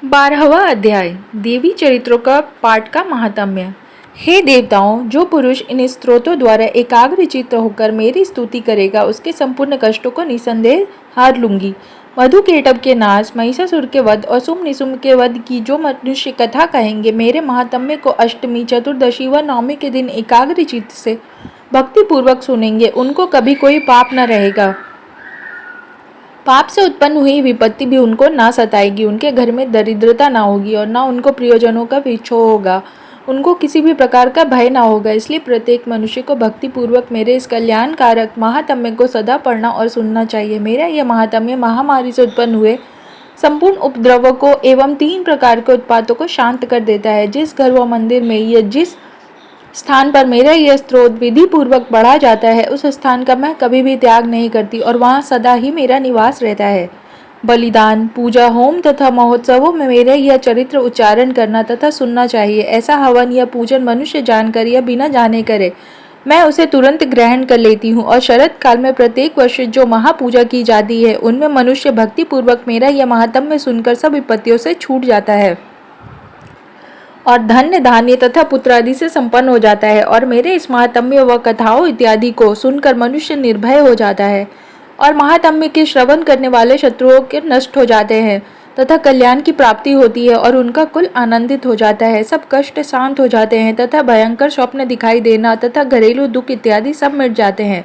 12वां अध्याय, देवी चरित्रों का पाठ का महात्म्य। हे देवताओं, जो पुरुष इन स्तोत्रों द्वारा एकाग्रचित्त होकर मेरी स्तुति करेगा, उसके संपूर्ण कष्टों को निसंदेह हार लूंगी। मधुकेटव के नाश, महिषासुर के वध और शुंभ निशुंभ के वध की जो मनुष्य कथा कहेंगे, मेरे महात्म्य को अष्टमी, चतुर्दशी व नवमी के दिन एकाग्र चित्त से भक्ति पूर्वक सुनेंगे, उनको कभी कोई पाप न रहेगा। पाप से उत्पन्न हुई विपत्ति भी उनको ना सताएगी, उनके घर में दरिद्रता ना होगी और ना उनको प्रियजनों का विक्षोभ होगा, उनको किसी भी प्रकार का भय ना होगा। इसलिए प्रत्येक मनुष्य को भक्ति पूर्वक मेरे इस कल्याणकारक महात्म्य को सदा पढ़ना और सुनना चाहिए। मेरा यह महात्म्य महामारी से उत्पन्न हुए संपूर्ण उपद्रवों को एवं 3 प्रकार के उत्पातों को शांत कर देता है। जिस घर व मंदिर में यह जिस स्थान पर मेरा यह स्त्रोत विधि पूर्वक बढ़ा जाता है, उस स्थान का मैं कभी भी त्याग नहीं करती और वहाँ सदा ही मेरा निवास रहता है। बलिदान, पूजा, होम तथा महोत्सवों में मेरे यह चरित्र उच्चारण करना तथा सुनना चाहिए। ऐसा हवन या पूजन मनुष्य जानकर या बिना जाने करे, मैं उसे तुरंत ग्रहण कर लेती हूँ और शरद काल में प्रत्येक वर्ष जो महापूजा की जाती है, उनमें मनुष्य भक्ति पूर्वक मेरा यह महात्म्य सुनकर सब विपत्तियों से छूट जाता है और धन्य, धान्य तथा पुत्र आदि से संपन्न हो जाता है। और मेरे इस महात्म्य व कथाओं इत्यादि को सुनकर मनुष्य निर्भय हो जाता है और महात्म्य के श्रवण करने वाले शत्रुओं के नष्ट हो जाते हैं तथा कल्याण की प्राप्ति होती है और उनका कुल आनंदित हो जाता है। सब कष्ट शांत हो जाते हैं तथा भयंकर स्वप्न दिखाई देना तथा घरेलू दुख इत्यादि सब मिट जाते हैं।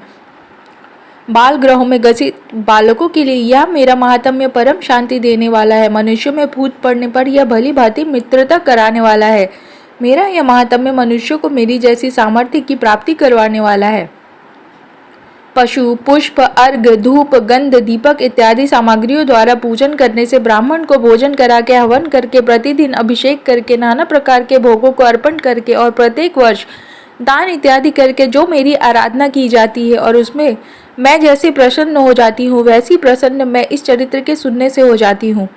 बाल गृहों में ग्रसित बालकों के लिए यह मेरा महात्म्य परम शांति देने वाला है। मनुष्यों में भूत पड़ने पर यह भली भांति मित्रता कराने वाला है। मेरा यह महात्म्य मनुष्यों को मेरी जैसी सामर्थ्य की प्राप्ति करवाने वाला है। पशु, पुष्प, अर्घ, धूप, गंध, दीपक इत्यादि सामग्रियों द्वारा पूजन करने से, ब्राह्मण को भोजन करा के, हवन करके, प्रतिदिन अभिषेक करके, नाना प्रकार के भोगों को अर्पण करके और प्रत्येक वर्ष दान इत्यादि करके जो मेरी आराधना की जाती है और उसमें मैं जैसे प्रसन्न हो जाती हूँ, वैसी प्रसन्न मैं इस चरित्र के सुनने से हो जाती हूँ।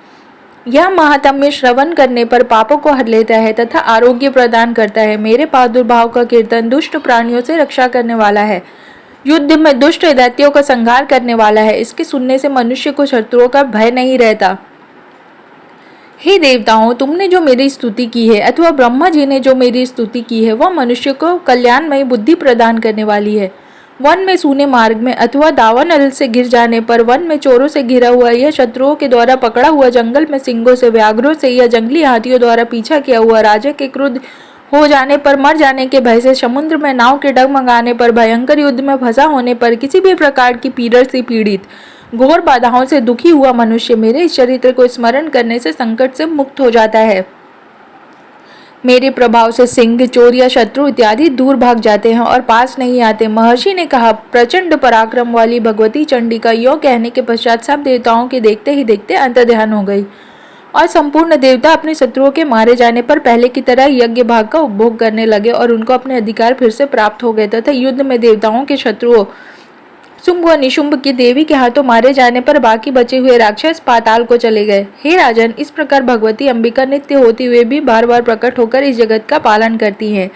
यह महात्म्य श्रवण करने पर पापों को हर लेता है तथा आरोग्य प्रदान करता है। मेरे प्रादुर्भाव का कीर्तन दुष्ट प्राणियों से रक्षा करने वाला है, युद्ध में दुष्ट दैत्यों का संहार करने वाला है। इसके सुनने से मनुष्य को शत्रुओं का भय नहीं रहता। हे देवताओं, तुमने जो मेरी स्तुति की है अथवा ब्रह्मा जी ने जो मेरी स्तुति की है, वह मनुष्य को कल्याणमयी बुद्धि प्रदान करने वाली है। वन में सूने मार्ग में अथवा दावानल से घिर जाने पर, वन में चोरों से घिरा हुआ या शत्रुओं के द्वारा पकड़ा हुआ, जंगल में सिंहों से, व्याघ्रों से या जंगली हाथियों द्वारा पीछा किया हुआ, राजा के क्रुद्ध हो जाने पर, मर जाने के भय से, समुद्र में नाव के डगमगाने पर, भयंकर युद्ध में फंसा होने पर, किसी भी प्रकार की पीड़ा से पीड़ित, घोर बाधाओं से दुखी हुआ मनुष्य मेरे इस चरित्र को स्मरण करने से संकट से मुक्त हो जाता है। मेरे प्रभाव से सिंह, चोर या शत्रु इत्यादि दूर भाग जाते हैं और पास नहीं आते। महर्षि ने कहा, प्रचंड पराक्रम वाली भगवती चंडिका यो कहने के पश्चात सब देवताओं के देखते ही देखते अंतर्ध्यान हो गई और संपूर्ण देवता अपने शत्रुओं के मारे जाने पर पहले की तरह यज्ञ भाग का उपभोग करने लगे और उनको अपने अधिकार फिर से प्राप्त हो गए तथा युद्ध में देवताओं के शत्रुओं शुंभ व निशुंभ की देवी के हाथों मारे जाने पर बाकी बचे हुए राक्षस पाताल को चले गए। हे राजन, इस प्रकार भगवती अंबिका नित्य होते हुए भी बार बार प्रकट होकर इस जगत का पालन करती हैं,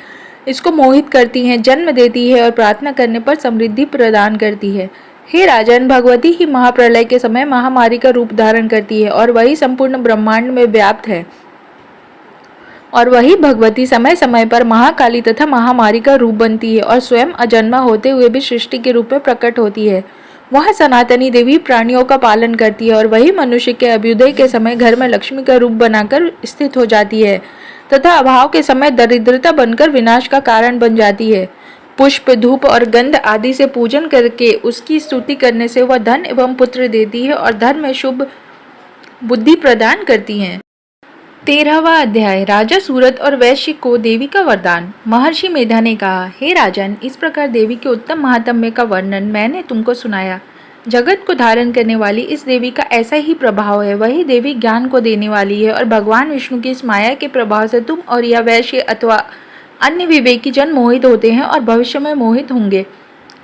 इसको मोहित करती हैं, जन्म देती है और प्रार्थना करने पर समृद्धि प्रदान करती है। हे राजन, भगवती ही महाप्रलय के समय महामारी का रूप धारण करती है और वही संपूर्ण ब्रह्मांड में व्याप्त है और वही भगवती समय समय पर महाकाली तथा महामारी का रूप बनती है और स्वयं अजन्मा होते हुए भी सृष्टि के रूप में प्रकट होती है। वह सनातनी देवी प्राणियों का पालन करती है और वही मनुष्य के अभ्युदय के समय घर में लक्ष्मी का रूप बनाकर स्थित हो जाती है तथा अभाव के समय दरिद्रता बनकर विनाश का कारण बन जाती है। पुष्प, धूप और गंध आदि से पूजन करके उसकी स्तुति करने से वह धन एवं पुत्र देती है और धर्म में शुभ बुद्धि प्रदान करती है। 13वां अध्याय, राजा सूरत और वैश्य को देवी का वरदान। महर्षि मेधा ने कहा, हे राजन, इस प्रकार देवी के उत्तम महात्म्य का वर्णन मैंने तुमको सुनाया। जगत को धारण करने वाली इस देवी का ऐसा ही प्रभाव है। वही देवी ज्ञान को देने वाली है और भगवान विष्णु की इस माया के प्रभाव से तुम और यह वैश्य अथवा अन्य विवेकी जन मोहित होते हैं और भविष्य में मोहित होंगे।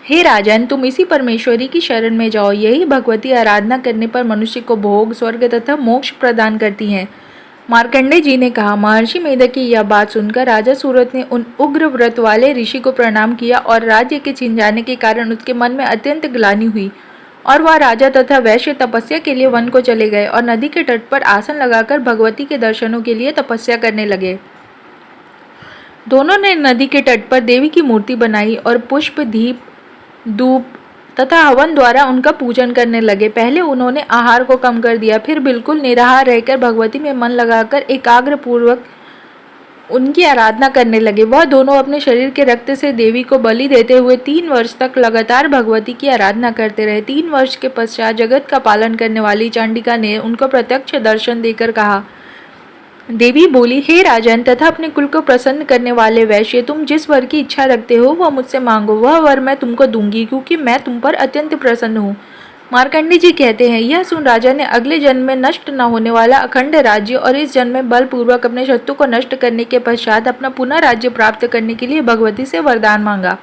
हे राजन, तुम इसी परमेश्वरी की शरण में जाओ। यही भगवती आराधना करने पर मनुष्य को भोग, स्वर्ग तथा मोक्ष प्रदान करती हैं। मार्कंडेय जी ने कहा, महर्षि मेधा की यह बात सुनकर राजा सूरत ने उन उग्र व्रत वाले ऋषि को प्रणाम किया और राज्य के छिन जाने के कारण उसके मन में अत्यंत ग्लानि हुई और वह राजा तथा वैश्य तपस्या के लिए वन को चले गए और नदी के तट पर आसन लगाकर भगवती के दर्शनों के लिए तपस्या करने लगे। दोनों ने नदी के तट पर देवी की मूर्ति बनाई और पुष्प, दीप, धूप, तथा हवन द्वारा उनका पूजन करने लगे। पहले उन्होंने आहार को कम कर दिया, फिर बिल्कुल निराहार रहकर भगवती में मन लगाकर एकाग्र पूर्वक उनकी आराधना करने लगे। वह दोनों अपने शरीर के रक्त से देवी को बलि देते हुए 3 वर्ष तक लगातार भगवती की आराधना करते रहे। 3 वर्ष के पश्चात जगत का पालन करने वाली चंडिका ने उनको प्रत्यक्ष दर्शन देकर कहा। देवी बोली, हे राजन तथा अपने कुल को प्रसन्न करने वाले वैश्य, तुम जिस वर की इच्छा रखते हो वह मुझसे मांगो, वह वर मैं तुमको दूंगी, क्योंकि मैं तुम पर अत्यंत प्रसन्न हूँ। मार्कंडे जी कहते हैं, यह सुन राजा ने अगले जन्म में नष्ट न होने वाला अखंड राज्य और इस जन्म में बलपूर्वक अपने शत्रु को नष्ट करने के पश्चात अपना पुनः राज्य प्राप्त करने के लिए भगवती से वरदान मांगा।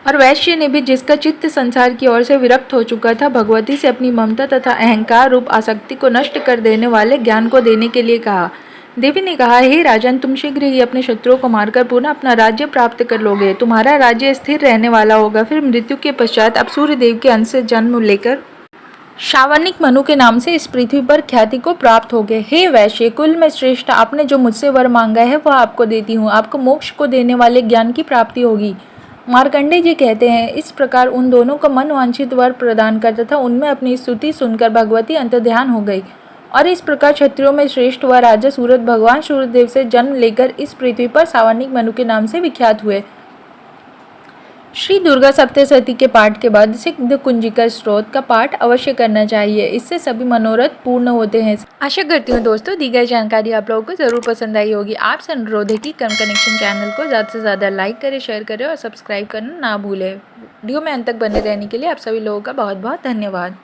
और वैश्य ने भी, जिसका चित्त संसार की ओर से विरक्त हो चुका था, भगवती से अपनी ममता तथा अहंकार रूप आसक्ति को नष्ट कर देने वाले ज्ञान को देने के लिए कहा। देवी ने कहा, हे राजन, तुम शीघ्र ही अपने शत्रुओं को मारकर पुनः अपना राज्य प्राप्त कर लोगे। तुम्हारा राज्य स्थिर रहने वाला होगा। फिर मृत्यु के पश्चात अब सूर्य देव के अंश से जन्म लेकर शावनिक मनु के नाम से इस पृथ्वी पर ख्याति को प्राप्त हो गए। हे वैश्य, कुल में श्रेष्ठ, आपने जो मुझसे वर मांगा है वह आपको देती हूँ। आपको मोक्ष को देने वाले ज्ञान की प्राप्ति होगी। मार्कंडे जी कहते हैं, इस प्रकार उन दोनों को मनवांछित वर प्रदान कर तथा उनमें अपनी स्तुति सुनकर भगवती अंतर्ध्यान हो गई। और इस प्रकार क्षत्रियों में श्रेष्ठ व राजा सूरत भगवान सूर्यदेव से जन्म लेकर इस पृथ्वी पर सावर्णिक मनु के नाम से विख्यात हुए। श्री दुर्गा सप्तशती के पाठ के बाद सिद्ध कुंजिका स्त्रोत का पाठ अवश्य करना चाहिए। इससे सभी मनोरथ पूर्ण होते हैं। आशा करती हूँ दोस्तों दी गई जानकारी आप लोगों को जरूर पसंद आई होगी। आपसे अनुरोध है कि कर्म कनेक्शन चैनल को ज़्यादा से ज़्यादा लाइक करें, शेयर करें और सब्सक्राइब करना ना भूलें। वीडियो में अंत तक बने रहने के लिए आप सभी लोगों का बहुत बहुत धन्यवाद।